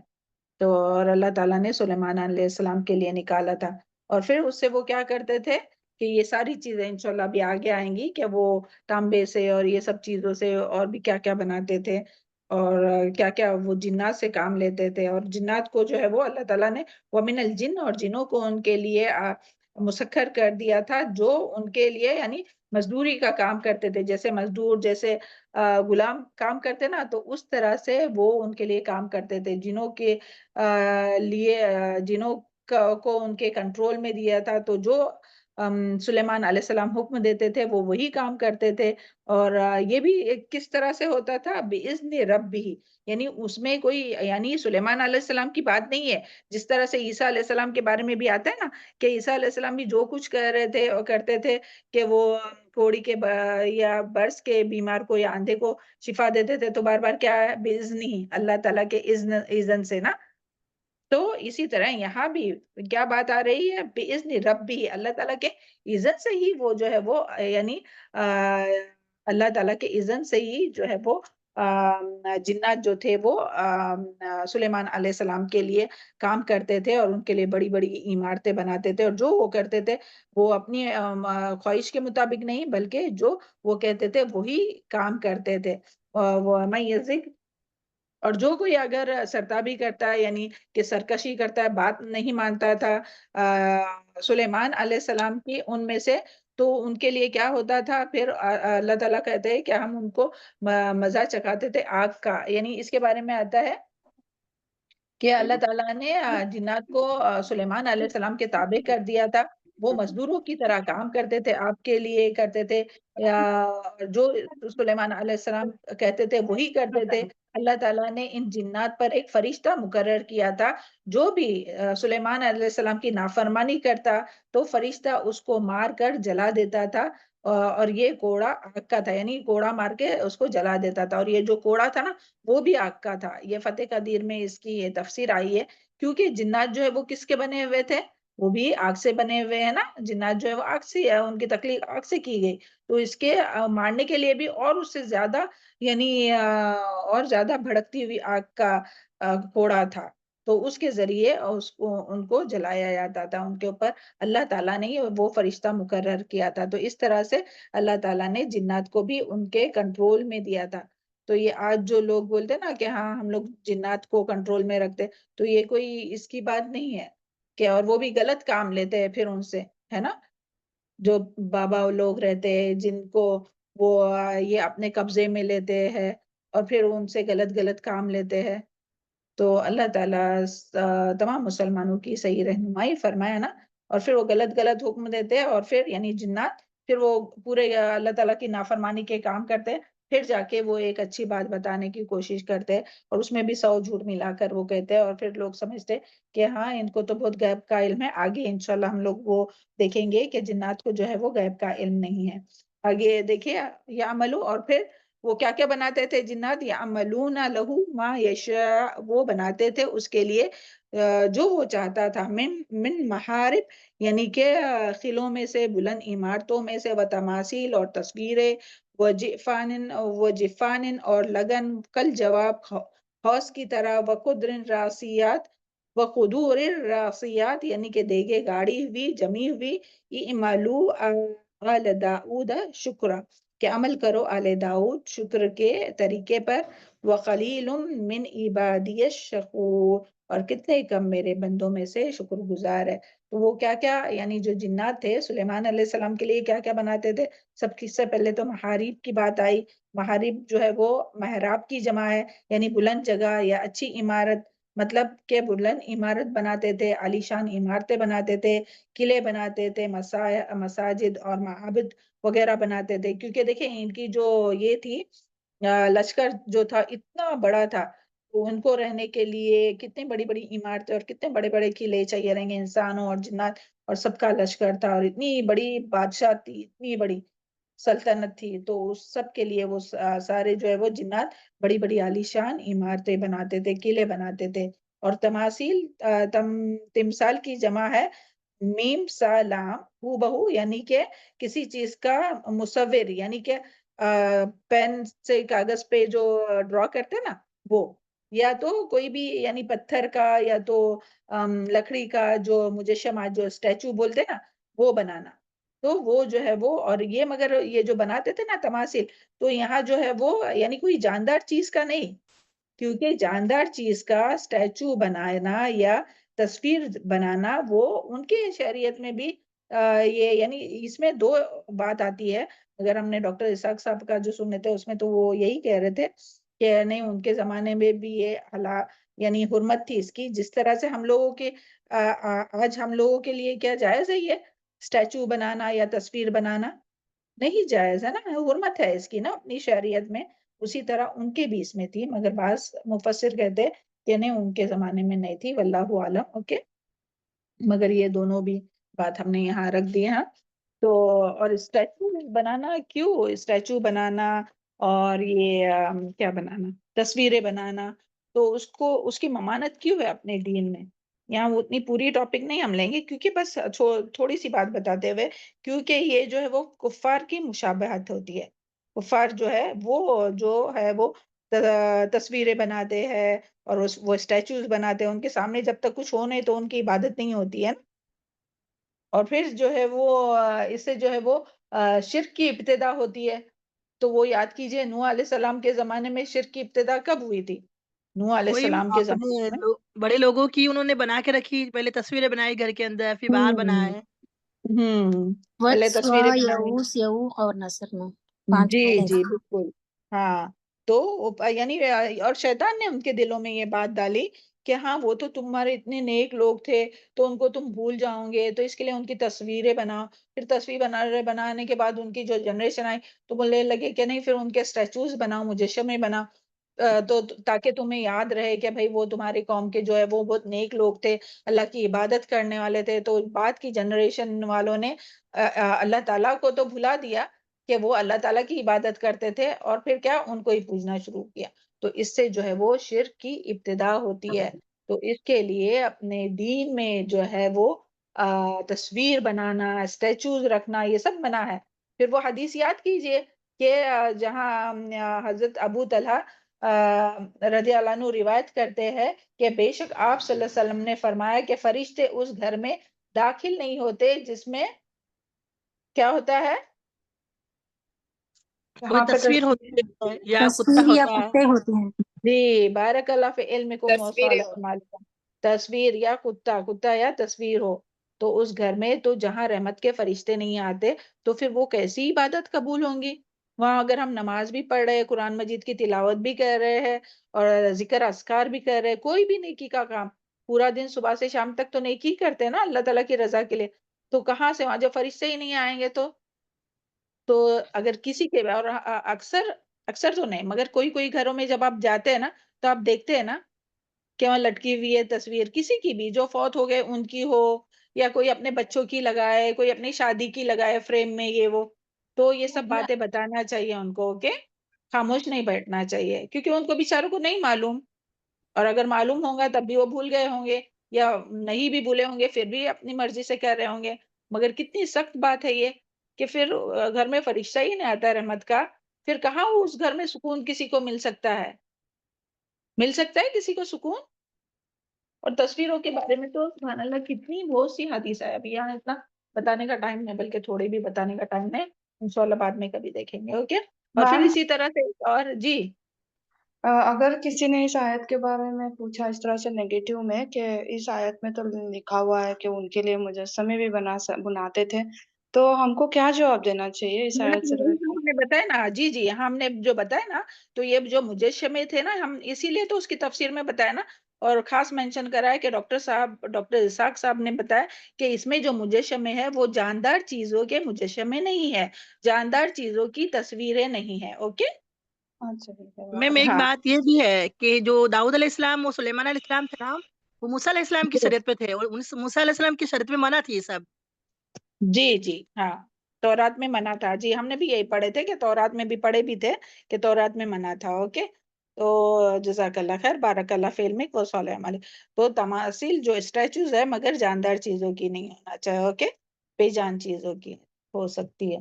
Speaker 1: تو اور اللہ تعالیٰ نے سلیمان علیہ السلام کے لیے نکالا تھا. اور پھر اس سے وہ کیا کرتے تھے کہ یہ ساری چیزیں انشاءاللہ ابھی آگے آئیں گی کہ وہ تانبے سے اور یہ سب چیزوں سے اور بھی کیا کیا بناتے تھے، اور کیا کیا وہ جنات سے کام لیتے تھے. اور جنات کو جو ہے وہ اللہ تعالیٰ نے وَمِنَ الْجِنِّ، اور جنوں کو ان کے لیے مسخر کر دیا تھا جو ان کے لیے یعنی مزدوری کا کام کرتے تھے. جیسے مزدور، جیسے غلام کام کرتے نا، تو اس طرح سے وہ ان کے لیے کام کرتے تھے. جنوں کے لیے جنوں کو ان کے کنٹرول میں دیا تھا، تو جو سلیمان علیہ السلام حکم دیتے تھے وہ وہی کام کرتے تھے. اور یہ بھی کس طرح سے ہوتا تھا؟ بِإِذْنِ رَبِّهِ، یعنی اس میں کوئی یعنی سلیمان علیہ السلام کی بات نہیں ہے. جس طرح سے عیسیٰ علیہ السلام کے بارے میں بھی آتا ہے نا کہ عیسیٰ علیہ السلام بھی جو کچھ کر رہے تھے اور کرتے تھے کہ وہ کوڑی کے یا برس کے بیمار کو یا اندھے کو شفا دیتے تھے، تو بار بار کیا ہے؟ بِإِذْنِهِ، اللہ تعالیٰ کے اذن سے نا. تو اسی طرح یہاں بھی کیا بات آ رہی ہے؟ بِإِذْنِ رَبِّهِ، اللہ تعالیٰ کے اذن سے ہی وہ جو ہے وہ یعنی اللہ تعالیٰ کے اذن سے ہی جو ہے وہ جنات جو تھے وہ سلیمان علیہ السلام کے لیے کام کرتے تھے اور ان کے لیے بڑی بڑی عمارتیں بناتے تھے، اور جو وہ کرتے تھے وہ اپنی خواہش کے مطابق نہیں بلکہ جو وہ کہتے تھے وہی کام کرتے تھے۔ وَمَن يَزِغْ، اور جو کوئی اگر سرتابی کرتا ہے یعنی کہ سرکشی کرتا ہے، بات نہیں مانتا تھا سلیمان علیہ السلام کی ان میں سے، تو ان کے لیے کیا ہوتا تھا پھر اللہ تعالیٰ کہتے ہیں کہ ہم ان کو مزہ چکھاتے تھے آگ کا۔ یعنی اس کے بارے میں آتا ہے کہ اللہ تعالیٰ نے جنات کو سلیمان علیہ السلام کے تابع کر دیا تھا، وہ مزدوروں کی طرح کام کرتے تھے، آپ کے لیے کرتے تھے، جو سلیمان علیہ السلام کہتے تھے وہی کرتے تھے۔ اللہ تعالیٰ نے ان جنات پر ایک فرشتہ مقرر کیا تھا، جو بھی سلیمان علیہ السلام کی نافرمانی کرتا تو فرشتہ اس کو مار کر جلا دیتا تھا، اور یہ کوڑا آگ کا تھا، یعنی کوڑا مار کے اس کو جلا دیتا تھا، اور یہ جو کوڑا تھا نا وہ بھی آگ کا تھا۔ یہ فتح قدیر میں اس کی یہ تفسیر آئی ہے، کیونکہ جنات جو ہے وہ کس کے بنے ہوئے تھے؟ وہ بھی آگ سے بنے ہوئے ہیں نا، جنات جو ہے وہ آگ سے، ان کی تخلیق آگ سے کی گئی، تو اس کے مارنے کے لیے بھی اور اس سے زیادہ یعنی اور زیادہ بھڑکتی ہوئی آگ کا کوڑا تھا، تو اس کے ذریعے ان کو جلایا جاتا تھا، ان کے اوپر اللہ تعالیٰ نے وہ فرشتہ مقرر کیا تھا۔ تو اس طرح سے اللہ تعالیٰ نے جنات کو بھی ان کے کنٹرول میں دیا تھا۔ تو یہ آج جو لوگ بولتے نا کہ ہاں ہم لوگ جنات کو کنٹرول میں رکھتے، تو یہ کوئی اس کی بات نہیں ہے کہ، اور وہ بھی غلط کام لیتے ہیں پھر ان سے، ہے نا، جو بابا لوگ رہتے ہیں جن کو وہ یہ اپنے قبضے میں لیتے ہیں اور پھر ان سے غلط غلط کام لیتے ہیں۔ تو اللہ تعالیٰ تمام مسلمانوں کی صحیح رہنمائی فرمائے نا، اور پھر وہ غلط غلط حکم دیتے ہیں، اور پھر یعنی جنات پھر وہ پورے اللہ تعالیٰ کی نافرمانی کے کام کرتے ہیں، پھر جا کے وہ ایک اچھی بات بتانے کی کوشش کرتے ہیں، اور اس میں بھی 100 جھوٹ ملا کر وہ کہتے ہیں، اور پھر لوگ سمجھتے کہ ہاں ان کو تو بہت غیب کا علم ہے۔ آگے انشاءاللہ ہم لوگ وہ دیکھیں گے کہ جنات کو جو ہے وہ غیب کا علم نہیں ہے۔ آگے دیکھیے یعملو، اور پھر وہ کیا کیا بناتے تھے جنات؟ یعملون لہو ما یشاء، وہ بناتے تھے اس کے لیے جو وہ چاہتا تھا، من محارب، یعنی کہ قلعوں میں سے، بلند عمارتوں میں سے، وتماثیل، اور تصویریں، وجفان اور لگن، کل جواب حوض کی طرح، وقدر راسیات، وقدور راسیات یعنی کہ دیگے گاڑی ہوئی، جمی ہوئی، اعملوا آل داؤد شکرا، کہ عمل کرو آل داؤد شکر کے طریقے پر، وقلیل من عبادی الشکور، اور کتنے کم میرے بندوں میں سے شکر گزار ہے۔ تو وہ کیا کیا یعنی جو جنات تھے سلیمان علیہ السلام کے لیے کیا کیا بناتے تھے؟ سب سے پہلے تو محارب کی بات آئی۔ محارب جو ہے وہ محراب کی جمع ہے، یعنی بلند جگہ یا اچھی عمارت، مطلب کہ بلند عمارت بناتے تھے، عالیشان عمارتیں بناتے تھے، قلعے بناتے تھے، مساجد اور معابد وغیرہ بناتے تھے، کیونکہ دیکھیں ان کی جو یہ تھی لشکر جو تھا اتنا بڑا تھا، تو ان کو رہنے کے لیے کتنی بڑی بڑی عمارتیں اور کتنے بڑے بڑے قلعے چاہیے رہیں گے، انسانوں اور جنات اور سب کا لشکر تھا، اور اتنی بڑی بادشاہ تھی، اتنی بڑی سلطنت تھی، تو اس سب کے لیے وہ سارے جو ہے وہ جنات بڑی بڑی عالیشان عمارتیں بناتے تھے، قلعے بناتے تھے۔ اور تماثیل، تمثال کی جمع ہے میم سا لام، ہو بہو، یعنی کہ کسی چیز کا مصور، یعنی کہ پین سے کاغذ پہ جو ڈرا کرتے نا وہ، یا تو کوئی بھی یعنی پتھر کا یا تو لکڑی کا جو مجسمہ جو اسٹیچو بولتے نا وہ بنانا، تو وہ جو ہے وہ، اور یہ مگر یہ جو بناتے تھے نا تماثیل، تو یہاں جو ہے وہ یعنی کوئی جاندار چیز کا نہیں، کیونکہ جاندار چیز کا اسٹیچو بنانا یا تصویر بنانا وہ ان کے شریعت میں بھی یہ یعنی اس میں دو بات آتی ہے۔ اگر ہم نے ڈاکٹر اسحاق صاحب کا جو سننے تھے اس میں تو وہ یہی کہہ رہے تھے کہ نہیں، ان کے زمانے میں بھی یہ یعنی حرمت تھی اس کی، جس طرح سے ہم لوگوں کے آج ہم لوگوں کے لیے کیا جائز ہے یہ اسٹیچو بنانا یا تصویر بنانا؟ نہیں جائز ہے نا، حرمت ہے اس کی نا اپنی شریعت میں، اسی طرح ان کے بھی اس میں تھی، مگر بعض مفسر کہتے کہ نہیں ان کے زمانے میں نہیں تھی، واللہ عالم۔ اوکے، مگر یہ دونوں بھی بات ہم نے یہاں رکھ دی ہے۔ تو اور اسٹیچو بنانا کیوں؟ اسٹیچو بنانا اور یہ کیا بنانا، تصویریں بنانا، تو اس کی ممانت کیوں ہے اپنے دین میں؟ یہاں وہ اتنی پوری ٹاپک نہیں ہم لیں گے، کیونکہ بس تھوڑی سی بات بتاتے ہوئے، کیونکہ یہ جو ہے وہ کفار کی مشابہت ہوتی ہے، کفار جو ہے وہ تصویریں بناتے ہیں اور وہ اسٹیچوز بناتے ہیں ان کے سامنے، جب تک کچھ ہو نہیں تو ان کی عبادت نہیں ہوتی ہے نا۔ اور پھر جو ہے وہ اس سے جو ہے وہ شرک کی ابتدا ہوتی ہے۔ تو وہ یاد کیجئے نوح علیہ السلام کے زمانے میں شرک کی ابتدا کب ہوئی تھی؟ نوح علیہ
Speaker 4: وہی
Speaker 1: السلام کے زمانے
Speaker 4: اپنے
Speaker 1: میں۔
Speaker 4: بڑے لوگوں کی انہوں نے بنا کے رکھی، پہلے تصویریں بنائی گھر کے اندر، پھر باہر بنائے۔
Speaker 1: پہلے تصویریں
Speaker 6: وَدْ
Speaker 1: بنائی۔
Speaker 6: یعوث یعوق اور نصر میں 5
Speaker 1: جی
Speaker 6: آیت
Speaker 1: جی
Speaker 6: ہیں۔
Speaker 1: بالکل، ہاں۔ تو یعنی اور شیطان نے ان کے دلوں میں یہ بات ڈالی کہ ہاں وہ تو تمہارے اتنے نیک لوگ تھے تو ان کو تم بھول جاؤ گے، تو اس کے لیے ان کی تصویریں بناؤ۔ پھر تصویر بنانے کے بعد ان کی جو جنریشن آئی تو بولنے لگے کہ نہیں، پھر ان کے اسٹیچوز بناؤ، مجسمے بناؤ، تو تاکہ تمہیں یاد رہے کہ بھائی وہ تمہاری قوم کے جو ہے وہ بہت نیک لوگ تھے، اللہ کی عبادت کرنے والے تھے۔ تو بعد کی جنریشن والوں نے اللہ تعالیٰ کو تو بھلا دیا کہ وہ اللہ تعالیٰ کی عبادت کرتے تھے، اور پھر کیا ان کو ہی پوجنا شروع کیا۔ تو اس سے جو ہے وہ شرک کی ابتدا ہوتی ہے۔ تو اس کے لیے اپنے دین میں جو ہے وہ تصویر بنانا، اسٹیچوز رکھنا، یہ سب منع ہے۔ پھر وہ حدیث یاد کیجئے کہ جہاں حضرت ابو طلحہ رضی اللہ عنہ روایت کرتے ہیں کہ بے شک آپ صلی اللہ علیہ وسلم نے فرمایا کہ فرشتے اس گھر میں داخل نہیں ہوتے جس میں کیا ہوتا ہے؟
Speaker 4: کوئی
Speaker 5: وہاں پہ
Speaker 4: تصویر ہوتی ہے یا کتا
Speaker 6: تصویر یا
Speaker 4: ہوتا ہے۔
Speaker 6: کتے ہوتے ہیں۔
Speaker 1: جی بارک اللہ فی علمکم و
Speaker 3: تصویریں
Speaker 1: صالح اعمالکم۔ تصویر یا کتا یا تصویر ہو تو اس گھر میں تو جہاں رحمت کے فرشتے نہیں آتے تو پھر وہ کیسی عبادت قبول ہوں گی؟ وہاں اگر ہم نماز بھی پڑھ رہے، قرآن مجید کی تلاوت بھی کر رہے ہیں اور ذکر اذکار بھی کر رہے، کوئی بھی نیکی کا کام پورا دن صبح سے شام تک تو نیکی کرتے نا اللہ تعالیٰ کی رضا کے لیے، تو کہاں سے وہاں جو فرشتے ہی نہیں آئیں گے تو اگر کسی کے اور اکثر تو نہیں مگر کوئی گھروں میں جب آپ جاتے ہیں نا تو آپ دیکھتے ہیں نا کہ وہاں لٹکی ہوئی ہے تصویر کسی کی بھی جو فوت ہو گئے ان کی ہو، یا کوئی اپنے بچوں کی لگائے، کوئی اپنی شادی کی لگائے فریم میں یہ وہ، تو یہ سب باتیں بتانا چاہیے ان کو کہ خاموش نہیں بیٹھنا چاہیے، کیونکہ ان کو بیچاروں کو نہیں معلوم، اور اگر معلوم ہوگا تب بھی وہ بھول گئے ہوں گے، یا نہیں بھی بھولے ہوں گے پھر بھی اپنی مرضی سے کر رہے ہوں گے۔ مگر کتنی سخت بات ہے یہ کہ پھر گھر میں فرشتہ ہی نہیں آتا رحمت کا، پھر کہاں اس گھر میں سکون کسی کو مل سکتا ہے؟ مل سکتا ہے کسی کو سکون؟ اور تصویروں کے بارے میں تو سبحان اللہ کتنی بہت سی حدیث ہے، ابھی یہاں اتنا بتانے کا ٹائم نہیں، بلکہ تھوڑے بھی بتانے کا ٹائم نہیں، انشاءاللہ بعد میں کبھی دیکھیں گے۔ اوکے، اور پھر
Speaker 5: میم
Speaker 1: اسی طرح سے اور جی
Speaker 7: اگر کسی نے اس آیت کے بارے میں پوچھا اس طرح سے نیگیٹو میں کہ اس آیت میں تو لکھا ہوا ہے کہ ان کے لیے مجسمے بھی بناتے تھے، تو ہم کو کیا جواب دینا چاہیے اس آیت سے
Speaker 1: ہم نے بتایا نا، جی ہم نے جو بتایا نا، تو یہ جو مجسمے تھے نا، ہم اسی لیے تو اس کی تفسیر میں بتایا نا، اور خاص مینشن کرا ہے کہ ڈاکٹر اسحاق صاحب نے بتایا کہ اس میں جو مجسمے ہے وہ جاندار چیزوں کے مجسمے نہیں ہے، جاندار چیزوں کی تصویریں نہیں ہے۔ اوکے،
Speaker 7: اچھا ٹھیک ہے،
Speaker 4: میم ایک
Speaker 1: ہاں
Speaker 4: بات یہ بھی ہے کہ جو داؤد علیہ السلام اور سلیمان علیہ السلام تھے نا، وہ موسیٰ علیہ السلام کی شریعت پہ تھے، اور موسیٰ علیہ السلام کی شریعت میں منع تھی یہ سب۔
Speaker 1: جی ہاں، تورات میں منع تھا، جی ہم نے بھی یہی پڑھے تھے کہ تورات میں بھی پڑھے بھی تھے کہ تورات میں منع تھا۔ اوکے، تو جزاک اللہ خیر، بارک اللہ فی علمک و صالح عملک۔ تو تماثیل جو اسٹیچوز ہے مگر جاندار چیزوں کی نہیں ہونا چاہیے، اوکے، بے جان چیزوں کی ہو سکتی ہے،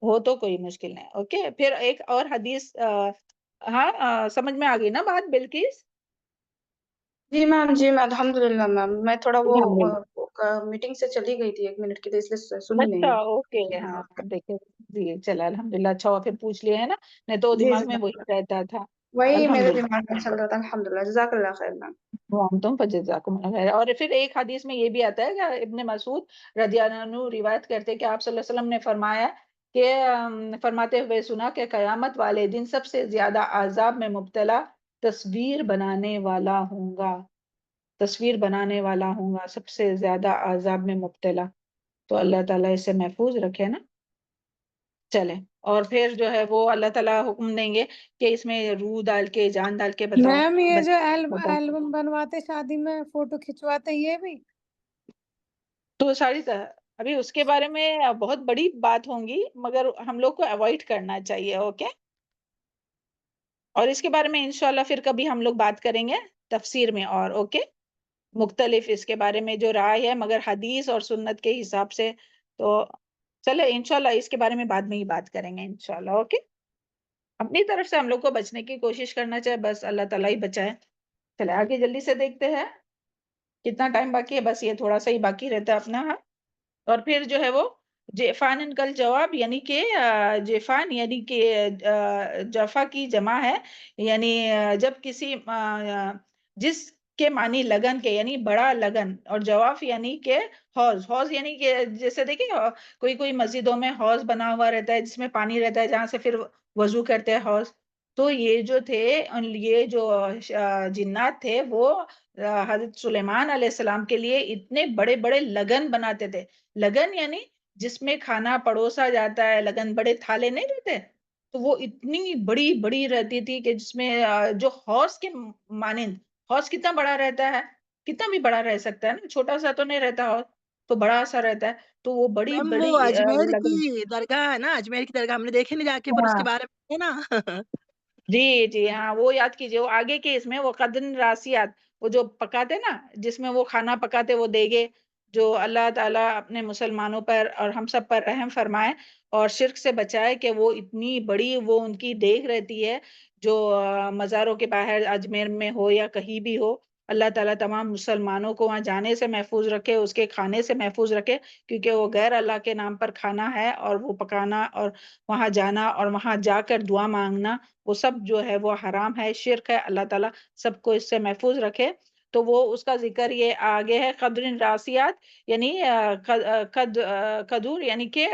Speaker 1: ہو تو کوئی مشکل نہیں۔ اوکے، پھر ایک اور حدیث ہاں سمجھ میں آ گئی نا بات بلکیس؟
Speaker 7: جی میم، جی میں الحمدللہ میم، میں تھوڑا وہ
Speaker 1: الحمدللہ،
Speaker 7: میٹنگ سے چلی گئی تھی 1 منٹ کے لیے، اس لیے سن ہی
Speaker 1: اچھا
Speaker 7: نہیں۔
Speaker 1: اوکے، ہاں دیکھیں، جی چلا الحمدللہ، اچھا ہوا پھر پوچھ لیے ہے نا، نہیں تو
Speaker 7: جی
Speaker 1: دماغ
Speaker 7: جی
Speaker 1: میں وہی رہتا تھا۔
Speaker 7: وہی میرے
Speaker 1: الحمدللہ،
Speaker 7: دماغ میں چل رہا تھا، الحمدللہ، جزاک اللہ خیر میم۔
Speaker 1: تم فجزاکم اللہ خیر۔ اور پھر ایک حدیث میں یہ بھی آتا ہے کہ ابن مسعود رضی اللہ عنہ روایت کرتے کہ آپ صلی اللہ علیہ وسلم نے فرمایا کہ فرماتے ہوئے سنا کہ قیامت والے دن سب سے زیادہ عذاب میں مبتلا تصویر بنانے والا ہوں گا، تصویر بنانے والا ہوں گا، سب سے زیادہ عذاب میں مبتلا۔ تو اللہ تعالیٰ اس سے محفوظ رکھے نا۔ چلیں، اور پھر جو ہے وہ اللہ تعالیٰ حکم دیں گے کہ اس میں روح ڈال کے جان ڈال کے بتاؤ
Speaker 8: میم یہ جو
Speaker 1: بتاؤ۔
Speaker 8: ایلبم بنواتے شادی میں فوٹو کھنچواتے یہ بھی؟
Speaker 1: تو ساری ابھی اس کے بارے میں بہت بڑی بات ہوں گی مگر ہم لوگ کو اوائڈ کرنا چاہیے۔ اوکے، اور اس کے بارے میں انشاءاللہ پھر کبھی ہم لوگ بات کریں گے تفسیر میں، اور اوکے مختلف اس کے بارے میں جو رائے ہے مگر حدیث اور سنت کے حساب سے، تو چلے انشاءاللہ اس کے بارے میں بعد میں ہی بات کریں گے انشاءاللہ۔ اوکے، اپنی طرف سے ہم لوگ کو بچنے کی کوشش کرنا چاہے، بس اللہ تعالیٰ ہی بچائے۔ چلے آگے جلدی سے دیکھتے ہیں کتنا ٹائم باقی ہے، بس یہ تھوڑا سا ہی باقی رہتا ہے اپنا، ہاں۔ اور پھر جو ہے وہ جیفان کل جواب یعنی کہ جیفان یعنی کہ جفا کی جمع ہے، یعنی جب کسی جس کے معنی لگن کے یعنی بڑا لگن، اور جواف یعنی کہ حوض، حوض یعنی کہ جیسے دیکھیں کوئی مسجدوں میں حوض بنا ہوا رہتا ہے جس میں پانی رہتا ہے، جہاں سے پھر وضو کرتے ہیں حوض۔ تو یہ جو تھے یہ جو جنات تھے وہ حضرت سلیمان علیہ السلام کے لیے اتنے بڑے بڑے لگن بناتے تھے۔ لگن یعنی جس میں کھانا پروسا جاتا ہے، لگن بڑے تھالے نہیں رہتے، تو وہ اتنی بڑی بڑی رہتی تھی کہ جس میں جو حوض کے مانند، حوض کتنا بڑا رہتا ہے، کتنا بھی بڑا رہ سکتا ہے نا، چھوٹا سا تو نہیں رہتا حوض، تو بڑا سا رہتا ہے، تو وہ بڑی
Speaker 4: میم
Speaker 1: بڑی
Speaker 4: وہ اجمیر
Speaker 1: لگن۔
Speaker 4: کی درگاہ ہے نا، اجمیر کی درگاہ ہم نے دیکھی نہیں جا کے، پر اس کے
Speaker 1: ہاں
Speaker 4: بارے میں ہے نا
Speaker 1: جی جی ہاں، وہ یاد کیجئے، وہ آگے کے اس میں وہ قدن راسیات، وہ جو پکاتے نا، جس میں وہ کھانا پکاتے، وہ دیگے، جو اللہ تعالیٰ اپنے مسلمانوں پر اور ہم سب پر رحم فرمائے اور شرک سے بچائے، کہ وہ اتنی بڑی وہ ان کی دیگ رہتی ہے جو مزاروں کے باہر اجمیر میں ہو یا کہیں بھی ہو۔ اللہ تعالیٰ تمام مسلمانوں کو وہاں جانے سے محفوظ رکھے، اس کے کھانے سے محفوظ رکھے، کیونکہ وہ غیر اللہ کے نام پر کھانا ہے، اور وہ پکانا اور وہاں جانا اور وہاں جا کر دعا مانگنا، وہ سب جو ہے وہ حرام ہے، شرک ہے۔ اللہ تعالیٰ سب کو اس سے محفوظ رکھے۔ تو وہ اس کا ذکر یہ آگے ہے، قدر راسیات یعنی قدور یعنی کہ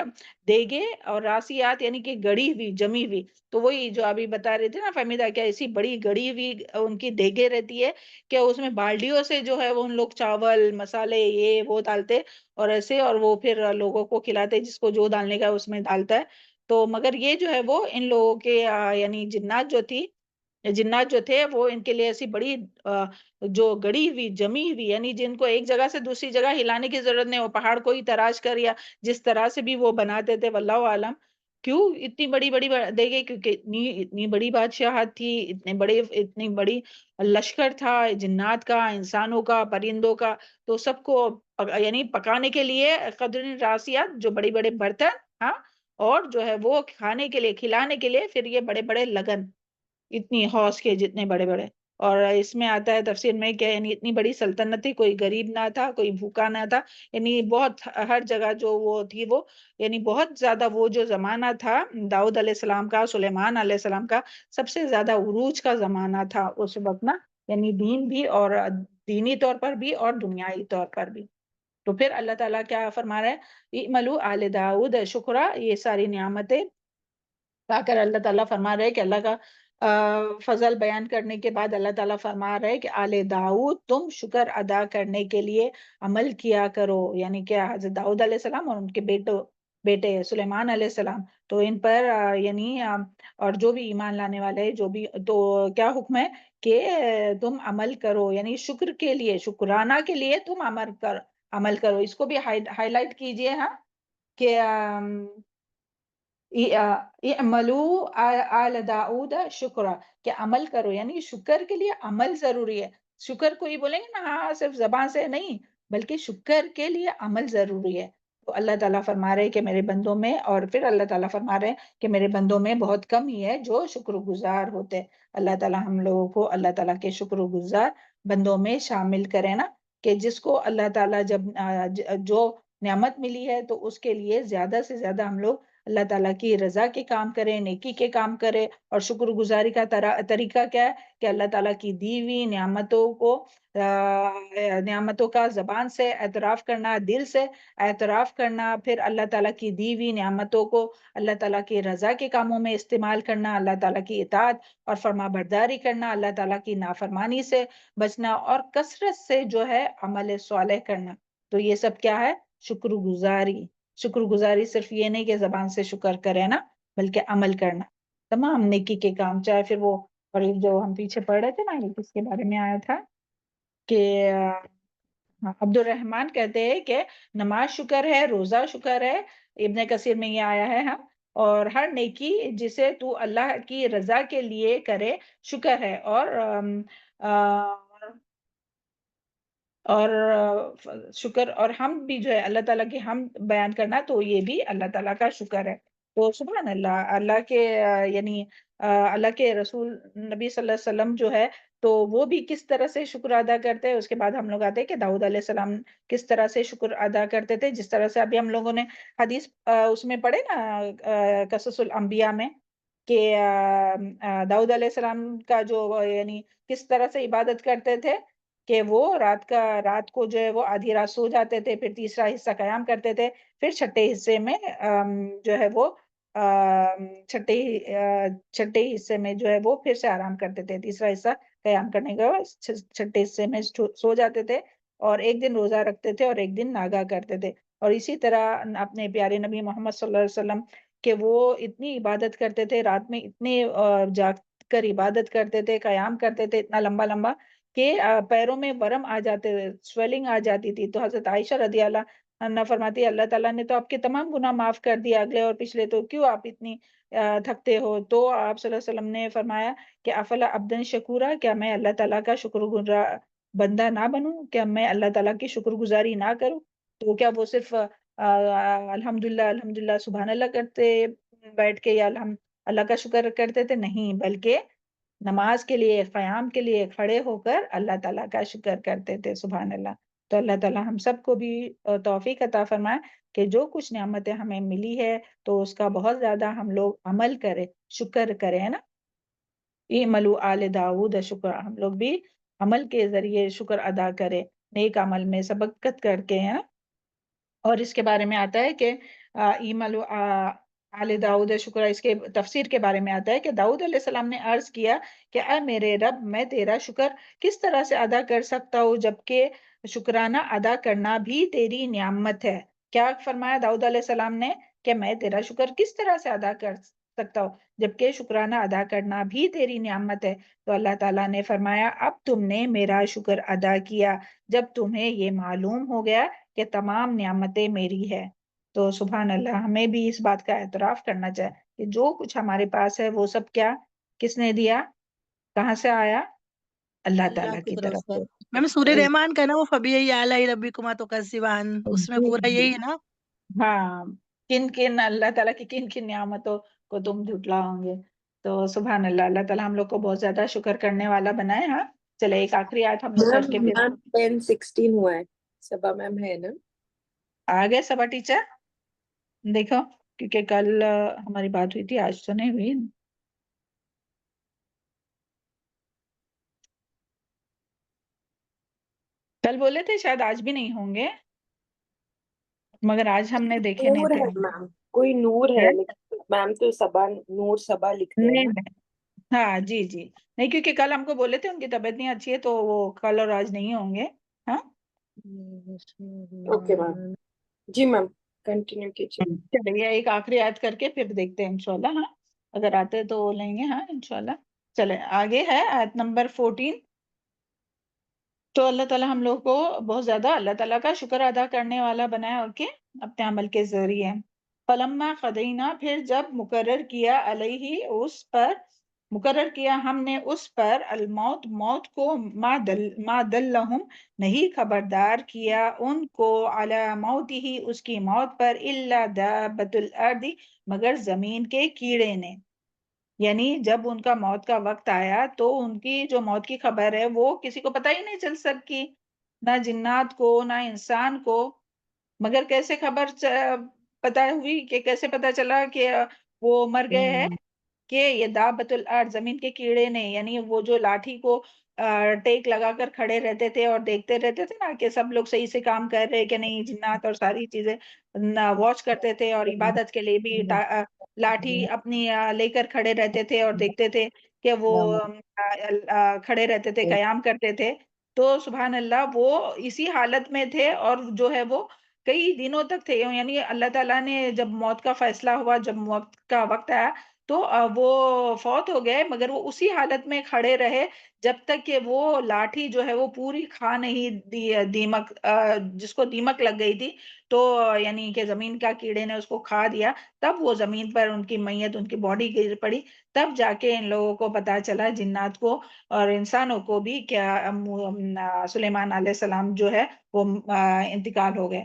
Speaker 1: دیگے، اور راسیات یعنی کہ گڑی ہوئی، جمی ہوئی۔ تو وہی جو ابھی بتا رہے تھے نا فہمیدہ، کیا ایسی بڑی گڑی ہوئی ان کی دیگے رہتی ہے کہ اس میں بالٹیوں سے جو ہے وہ ان لوگ چاول مسالے یہ وہ ڈالتے، اور ایسے، اور وہ پھر لوگوں کو کھلاتے، جس کو جو ڈالنے کا اس میں ڈالتا ہے۔ تو مگر یہ جو ہے وہ ان لوگوں کے یعنی جنات جو تھے وہ ان کے لیے ایسی بڑی جو گڑی ہوئی جمی ہوئی، یعنی جن کو ایک جگہ سے دوسری جگہ ہلانے کی ضرورت نہیں، وہ پہاڑ کو ہی تراش کر یا جس طرح سے بھی وہ بناتے تھے، واللہ عالم۔ کیوں اتنی بڑی بڑی دے گئے؟ کیونکہ اتنی بڑی بادشاہت تھی، اتنی بڑی لشکر تھا، جنات کا، انسانوں کا، پرندوں کا، تو سب کو یعنی پکانے کے لیے قدر راسیات، جو بڑے بڑے برتن، ہاں، اور جو ہے وہ کھانے کے لیے کھلانے کے لیے پھر یہ بڑے بڑے لگن، اتنی حوض کے جتنے بڑے بڑے۔ اور اس میں آتا ہے تفسیر میں کہ یعنی اتنی بڑی سلطنت تھی، کوئی غریب نہ تھا، کوئی بھوکا نہ تھا، یعنی بہت ہر جگہ جو وہ تھی، وہ یعنی بہت زیادہ، وہ جو زمانہ تھا داؤد علیہ السلام کا، سلیمان علیہ السلام کا، سب سے زیادہ عروج کا زمانہ تھا اس وقت نا، یعنی دین بھی، اور دینی طور پر بھی اور دنیائی طور پر بھی۔ تو پھر اللہ تعالیٰ کیا فرما رہا ہے، اعملوا آل داؤد شکرا، یہ ساری نعمتیں پا کر اللہ تعالیٰ فرما رہے کہ اللہ کا فضل بیان کرنے کے بعد اللہ تعالیٰ فرما رہے کہ آل داؤد تم شکر ادا کرنے کے لیے عمل کیا کرو، یعنی کہ حضرت داؤد علیہ السلام اور ان کے بیٹے سلیمان علیہ السلام، تو ان پر یعنی اور جو بھی ایمان لانے والے جو بھی، تو کیا حکم ہے کہ تم عمل کرو، یعنی شکر کے لیے، شکرانہ کے لیے تم عمل کرو۔ اس کو بھی ہائی لائٹ کیجئے، ہاں، کہ اعملوا آل داؤد شکرا، کہ عمل کرو، یعنی شکر کے لیے عمل ضروری ہے۔ شکر کو ہی بولیں گے نا، ہاں صرف زبان سے نہیں، بلکہ شکر کے لیے عمل ضروری ہے۔ تو اللہ تعالیٰ فرما رہے کہ میرے بندوں میں، اور پھر اللہ تعالیٰ فرما رہے کہ میرے بندوں میں بہت کم ہی ہے جو شکر گزار ہوتے۔ اللہ تعالیٰ ہم لوگوں کو اللہ تعالیٰ کے شکر گزار بندوں میں شامل کرے نا، کہ جس کو اللہ تعالیٰ جب جو نعمت ملی ہے تو اس کے لیے زیادہ سے زیادہ ہم لوگ اللہ تعالیٰ کی رضا کے کام کرے، نیکی کے کام کرے۔ اور شکر گزاری کا طریقہ کیا ہے کہ اللہ تعالیٰ کی دی ہوئی نعمتوں کا زبان سے اعتراف کرنا، دل سے اعتراف کرنا، پھر اللہ تعالیٰ کی دی ہوئی نعمتوں کو اللہ تعالیٰ کی رضا کے کاموں میں استعمال کرنا، اللہ تعالیٰ کی اطاعت اور فرما برداری کرنا، اللہ تعالیٰ کی نافرمانی سے بچنا، اور کثرت سے جو ہے عمل صالح کرنا۔ تو یہ سب کیا ہے؟ شکر گزاری۔ شکر گزاری صرف یہ نہیں کہ زبان سے شکر کرے نا، بلکہ عمل کرنا تمام نیکی کے کام، چاہے پھر وہ، اور جو ہم پیچھے پڑھ رہے تھے نا، یہ کس کے بارے میں آیا تھا کہ عبد الرحمن کہتے ہیں کہ نماز شکر ہے، روزہ شکر ہے، ابن کثیر میں یہ آیا ہے، ہاں، اور ہر نیکی جسے تو اللہ کی رضا کے لیے کرے شکر ہے، اور شکر اور ہم بھی جو ہے اللہ تعالیٰ کی ہم بیان کرنا، تو یہ بھی اللہ تعالیٰ کا شکر ہے۔ تو سبحان اللہ، اللہ کے یعنی اللہ کے رسول نبی صلی اللہ علیہ وسلم جو ہے تو وہ بھی کس طرح سے شکر ادا کرتے ہیں. اس کے بعد ہم لوگ آتے ہیں کہ داؤد علیہ السلام کس طرح سے شکر ادا کرتے تھے، جس طرح سے ابھی ہم لوگوں نے حدیث اس میں پڑھے نا قصص الانبیاء میں کہ داؤد علیہ السلام کا جو یعنی کس طرح سے عبادت کرتے تھے کہ وہ رات کو جو ہے وہ آدھی رات سو جاتے تھے، پھر تیسرا حصہ قیام کرتے تھے، پھر چھٹے حصے میں جو ہے وہ چھٹے حصے میں جو ہے وہ پھر سے آرام کرتے تھے. تیسرا حصہ قیام کرنے کے بعد چھٹے حصے میں سو جاتے تھے اور ایک دن روزہ رکھتے تھے اور ایک دن ناگا کرتے تھے. اور اسی طرح اپنے پیارے نبی محمد صلی اللہ علیہ وسلم کہ وہ اتنی عبادت کرتے تھے، رات میں اتنے جاگ کر عبادت کرتے تھے، قیام کرتے تھے اتنا لمبا لمبا کہ پیروں میں ورم آ جاتے تھے، سویلنگ آ جاتی تھی. تو حضرت عائشہ رضی اللہ عنہا فرماتی ہے اللہ تعالیٰ نے تو آپ کے تمام گناہ معاف کر دیا اگلے اور پچھلے، تو کیوں آپ اتنی تھکتے ہو؟ تو آپ صلی اللہ علیہ وسلم نے فرمایا کہ افلا عبدن شکورا، کیا میں اللہ تعالیٰ کا شکر گزار بندہ نہ بنوں، کیا میں اللہ تعالیٰ کی شکر گزاری نہ کروں؟ تو کیا وہ صرف الحمدللہ الحمدللہ سبحان اللہ کرتے بیٹھ کے یا اللہ کا شکر کرتے تھے؟ نہیں، بلکہ نماز کے لیے، قیام کے لیے کھڑے ہو کر اللہ تعالیٰ کا شکر کرتے تھے. سبحان اللہ. تو اللہ تعالیٰ ہم سب کو بھی توفیق عطا فرمائے کہ جو کچھ نعمتیں ہمیں ملی ہے تو اس کا بہت زیادہ ہم لوگ عمل کریں، شکر کریں، ہے نا. اعملوا آل داؤد شکر، ہم لوگ بھی عمل کے ذریعے شکر ادا کریں، نیک عمل میں سبقت کر کے، ہے نا. اور اس کے بارے میں آتا ہے کہ اعملوا آل داؤد شکر، اس کے تفسیر کے بارے میں آتا ہے کہ داؤد علیہ السلام نے عرض کیا کہ اے میرے رب، میں تیرا شکر کس طرح سے ادا کر سکتا ہوں جبکہ شکرانہ ادا کرنا بھی تیری نعمت ہے. کیا فرمایا داؤد علیہ السلام نے کہ میں تیرا شکر کس طرح سے ادا کر سکتا ہوں جبکہ شکرانہ ادا کرنا بھی تیری نعمت ہے. تو اللہ تعالیٰ نے فرمایا اب تم نے میرا شکر ادا کیا جب تمہیں یہ معلوم ہو گیا کہ تمام نعمتیں میری ہے. تو سبحان اللہ، ہمیں بھی اس بات کا اعتراف کرنا چاہے کہ جو کچھ ہمارے پاس ہے وہ سب کیا کس نے دیا، کہاں سے آیا؟ اللہ
Speaker 4: اللہ
Speaker 1: تعالیٰ
Speaker 4: کی
Speaker 1: کی
Speaker 4: طرف
Speaker 1: طرف
Speaker 4: سے.
Speaker 1: سے.
Speaker 4: میم سورہ رحمان کا نا وہ فبی آلاء ربکما تکذبان، اس میں پورا یہی ہے نا.
Speaker 1: ہاں، کن کن اللہ تعالیٰ کی کن کن نعمتوں کو تم جھٹلاؤ گے. تو سبحان اللہ، اللہ تعالیٰ ہم لوگ کو بہت زیادہ شکر کرنے والا بنائے. ہاں چلے ایک آخری آیت ہم لوگ کر کے پھر
Speaker 3: 10-16 ہوا ہے. صبا میم ہے نا؟
Speaker 1: آ گئے سبا ٹیچر؟ دیکھو کیونکہ کل ہماری بات ہوئی تھی، آج تو نہیں ہوئی. کل بولے تھے شاید آج بھی نہیں ہوں گے، مگر آج ہم نے دیکھے نہیں
Speaker 3: نور
Speaker 1: تھے.
Speaker 3: ہے میم، کوئی نور ہے لیکن میم تو صبا نور صبا لکھتے ہیں
Speaker 1: نہیں
Speaker 3: نا.
Speaker 1: نہیں، ہاں جی جی، نہیں کیونکہ کل ہم کو بولے تھے ان کی طبیعت نہیں اچھی ہے تو وہ کل اور آج نہیں ہوں گے. ہاں
Speaker 3: اوکے میم. جی میم کنٹینیو کیجیے.
Speaker 1: چلیے ایک آخری آیت کر کے پھر دیکھتے ہیں انشاءاللہ. ہاں اگر آتے تو وہ لیں گے. ہاں انشاءاللہ. چلے آگے ہے آیت نمبر 14. تو اللہ تعالیٰ ہم لوگ کو بہت زیادہ اللہ تعالیٰ کا شکر ادا کرنے والا بنایا اور کہ اپنے عمل کے ذریعے. فلما قضینا، پھر جب مقرر کیا علیہ اس پر، مقرر کیا ہم نے اس پر الموت موت کو، ما دلہم نہیں خبردار کیا ان کو، علی موتہ اس کی موت پر، الا دابۃ الارض مگر زمین کے کیڑے نے. یعنی جب ان کا موت کا وقت آیا تو ان کی جو موت کی خبر ہے وہ کسی کو پتہ ہی نہیں چل سکی، نہ جنات کو نہ انسان کو. مگر کیسے خبر پتہ ہوئی کہ کیسے پتہ چلا کہ وہ مر گئے ہیں؟ کہ یہ دابۃ الارض زمین کے کیڑے نے، یعنی وہ جو لاٹھی کو ٹیک لگا کر کھڑے رہتے تھے اور دیکھتے رہتے تھے نا کہ سب لوگ صحیح سے کام کر رہے کہ نہیں، جنات اور ساری چیزیں واچ کرتے تھے اور عبادت کے لیے بھی لاٹھی اپنی لے کر کھڑے رہتے تھے اور دیکھتے تھے کہ وہ کھڑے رہتے تھے، قیام کرتے تھے. تو سبحان اللہ وہ اسی حالت میں تھے اور جو ہے وہ کئی دنوں تک تھے. یعنی اللہ تعالیٰ نے جب موت کا فیصلہ ہوا، جب موت کا وقت آیا تو وہ فوت ہو گئے، مگر وہ اسی حالت میں کھڑے رہے جب تک کہ وہ لاٹھی جو ہے وہ پوری کھا نہیں دیمک، جس کو دیمک لگ گئی تھی تو یعنی کہ زمین کا کیڑے نے اس کو کھا دیا، تب وہ زمین پر ان کی میت، ان کی باڈی گر پڑی. تب جا کے ان لوگوں کو پتا چلا، جنات کو اور انسانوں کو بھی، کیا سلیمان علیہ السلام جو ہے وہ انتقال ہو گئے.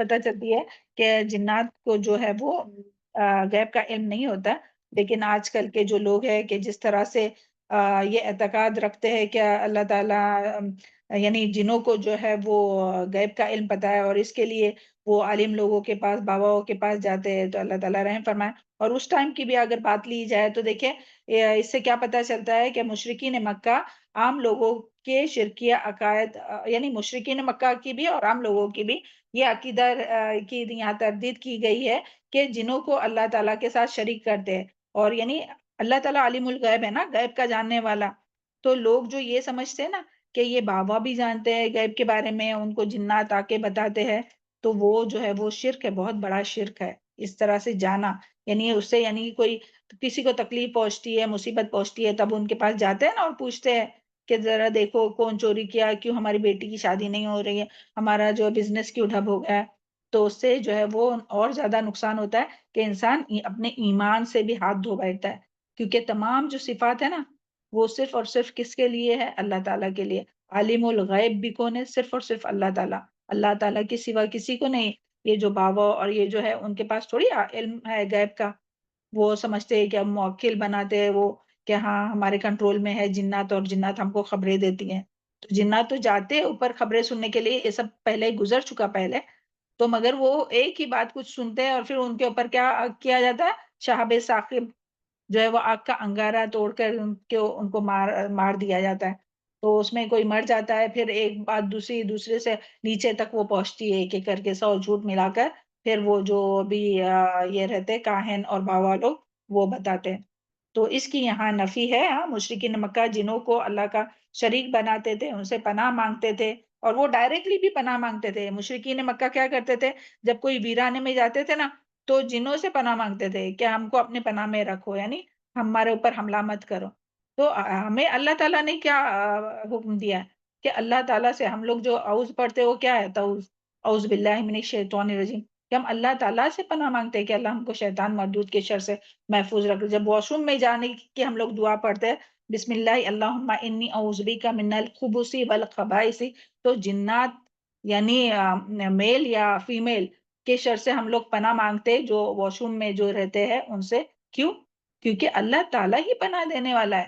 Speaker 1: پتہ چلتی ہے کہ جنات کو جو ہے وہ غیب کا علم نہیں ہوتا، لیکن آج کل کے جو لوگ ہیں کہ جس طرح سے یہ اعتقاد رکھتے ہیں کہ اللہ تعالیٰ یعنی جنوں کو جو ہے وہ غیب کا علم پتہ ہے، اور اس کے لیے وہ عالم لوگوں کے پاس، باباؤں کے پاس جاتے ہیں، تو اللہ تعالیٰ رحم فرمائے۔ اور اس ٹائم کی بھی اگر بات لی جائے تو دیکھیں اس سے کیا پتہ چلتا ہے کہ مشرکین مکہ عام لوگوں کے شرکیہ عقائد، یعنی مشرکین مکہ کی بھی اور عام لوگوں کی بھی یہ عقیدہ کی یہاں تردید کی گئی ہے کہ جنوں کو اللہ تعالیٰ کے ساتھ شریک کرتے ہیں، اور یعنی اللہ تعالیٰ عالم الغیب ہے نا، غیب کا جاننے والا، تو لوگ جو یہ سمجھتے ہیں نا کہ یہ بابا بھی جانتے ہیں غیب کے بارے میں، ان کو جنات آ کے بتاتے ہیں، تو وہ جو ہے وہ شرک ہے، بہت بڑا شرک ہے اس طرح سے جانا۔ یعنی اس سے یعنی کوئی کسی کو تکلیف پہنچتی ہے، مصیبت پہنچتی ہے، تب ان کے پاس جاتے ہیں نا اور پوچھتے ہیں کہ ذرا دیکھو کون چوری کیا، کیوں ہماری بیٹی کی شادی نہیں ہو رہی ہے، ہمارا جو بزنس کیوں ڈھب ہو گیا ہے۔ تو اس سے جو ہے وہ اور زیادہ نقصان ہوتا ہے کہ انسان اپنے ایمان سے بھی ہاتھ دھو بیٹھتا ہے، کیونکہ تمام جو صفات ہے نا وہ صرف اور صرف کس کے لیے ہے؟ اللہ تعالیٰ کے لیے۔ عالم الغیب بھی کون ہے؟ صرف اور صرف اللہ تعالیٰ، اللہ تعالیٰ کے سوا کسی کو نہیں۔ یہ جو بابا اور یہ جو ہے ان کے پاس تھوڑی علم ہے غیب کا، وہ سمجھتے ہیں کہ ہم موکل بناتے ہیں وہ کہ ہاں ہمارے کنٹرول میں ہے جنات، اور جنات ہم کو خبریں دیتی ہیں، تو جنات تو جاتے ہیں اوپر خبریں سننے کے لیے، یہ سب پہلے گزر چکا پہلے تو، مگر وہ ایک ہی بات کچھ سنتے ہیں اور پھر ان کے اوپر کیا کیا جاتا ہے؟ شہاب ثاقب جو ہے وہ آگ کا انگارہ توڑ کر ان کو مار دیا جاتا ہے، تو اس میں کوئی مر جاتا ہے، پھر ایک بات دوسرے سے نیچے تک وہ پہنچتی ہے، ایک ایک کر کے 100 جھوٹ ملا کر پھر وہ جو بھی یہ رہتے کاہن اور بابا لوگ وہ بتاتے ہیں۔ تو اس کی یہاں نفی ہے۔ ہاں، مشرکین مکہ جنوں کو اللہ کا شریک بناتے تھے، ان سے پناہ مانگتے تھے، اور وہ ڈائریکٹلی بھی پناہ مانگتے تھے۔ مشرکین مکہ کیا کرتے تھے؟ جب کوئی ویرانے میں جاتے تھے نا تو جنوں سے پناہ مانگتے تھے کہ ہم کو اپنے پناہ میں رکھو، یعنی ہمارے اوپر حملہ مت کرو۔ تو ہمیں اللہ تعالیٰ نے کیا حکم دیا ہے کہ اللہ تعالیٰ سے ہم لوگ جو اعوذ پڑھتے وہ کیا ہے؟ اعوذ باللہ من الشیطان الرجیم، کہ ہم اللہ تعالیٰ سے پناہ مانگتے ہیں کہ اللہ ہم کو شیطان مردود کے شر سے محفوظ رکھ۔ جب واش روم میں جانے کی ہم لوگ دعا پڑھتے ہیں بسم اللہ اللہم انی اعوذ بک من الخبث والخبائث، تو جنات یعنی میل یا فیمیل کے شر سے ہم لوگ پناہ مانگتے جو واش روم میں جو رہتے ہیں ان سے۔ کیوں؟ کیونکہ اللہ تعالیٰ ہی پناہ دینے والا ہے،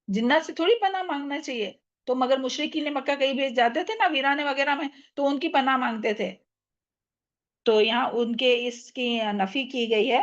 Speaker 1: جنات سے تھوڑی پناہ مانگنا چاہیے۔ تو مگر مشرکین مکہ کہیں بھی جاتے تھے نا ویرانے وغیرہ میں تو ان کی پناہ مانگتے تھے، تو یہاں ان کے اس کی نفی کی گئی ہے۔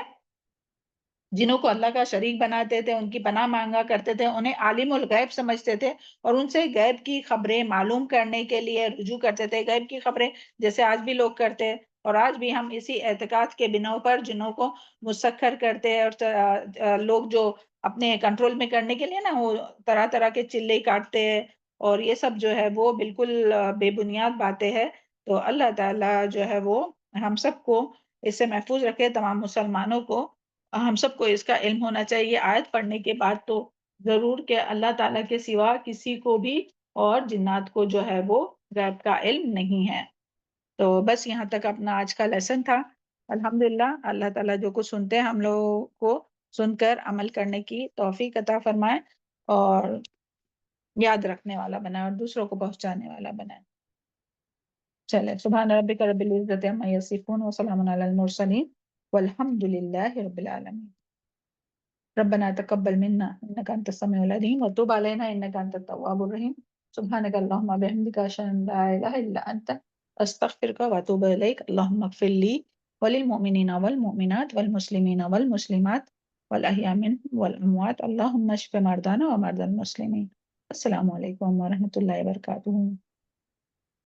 Speaker 1: جنہوں کو اللہ کا شریک بناتے تھے ان کی پناہ مانگا کرتے تھے، انہیں عالم الغیب سمجھتے تھے، اور ان سے غیب کی خبریں معلوم کرنے کے لیے رجوع کرتے تھے، غیب کی خبریں جیسے آج بھی لوگ کرتے ہیں، اور آج بھی ہم اسی اعتقاد کے بناؤ پر جنوں کو مسخر کرتے ہیں، اور لوگ جو اپنے کنٹرول میں کرنے کے لیے نا وہ طرح طرح کے چلے کاٹتے ہیں، اور یہ سب جو ہے وہ بالکل بے بنیاد باتیں ہیں۔ تو اللہ تعالیٰ جو ہے وہ ہم سب کو اس سے محفوظ رکھے، تمام مسلمانوں کو ہم سب کو اس کا علم ہونا چاہیے۔ آیت پڑھنے کے بعد تو ضرور کہ اللہ تعالیٰ کے سوا کسی کو بھی اور جنات کو جو ہے وہ غیب کا علم نہیں ہے۔ تو بس یہاں تک اپنا آج کا لیسن تھا۔ الحمدللہ اللہ تعالیٰ جو کچھ سنتے ہیں ہم لوگوں کو سن کر عمل کرنے کی توفیق عطا فرمائے، اور یاد رکھنے والا بنائے اور دوسروں کو پہنچانے والا بنائے۔ چلے، سبحان ربک رب العزت عما یصفون وسلام علی المرسلین والحمد للہ رب العالمین۔ ربنا تقبل منا انك انت السميع العليم وتب علينا انك انت التواب الرحيم سبحانك اللهم وبحمدك اشهد ان لا اله الا انت استغفرك واتوب اليك اللهم اغفر لي وللمؤمنين والمؤمنات والمسلمين والمسلمات والاحياء منهم والاموات اللهم اشف مرضانا ومرضى المسلمين۔ السلام علیکم ورحمۃ اللہ وبرکاتہ۔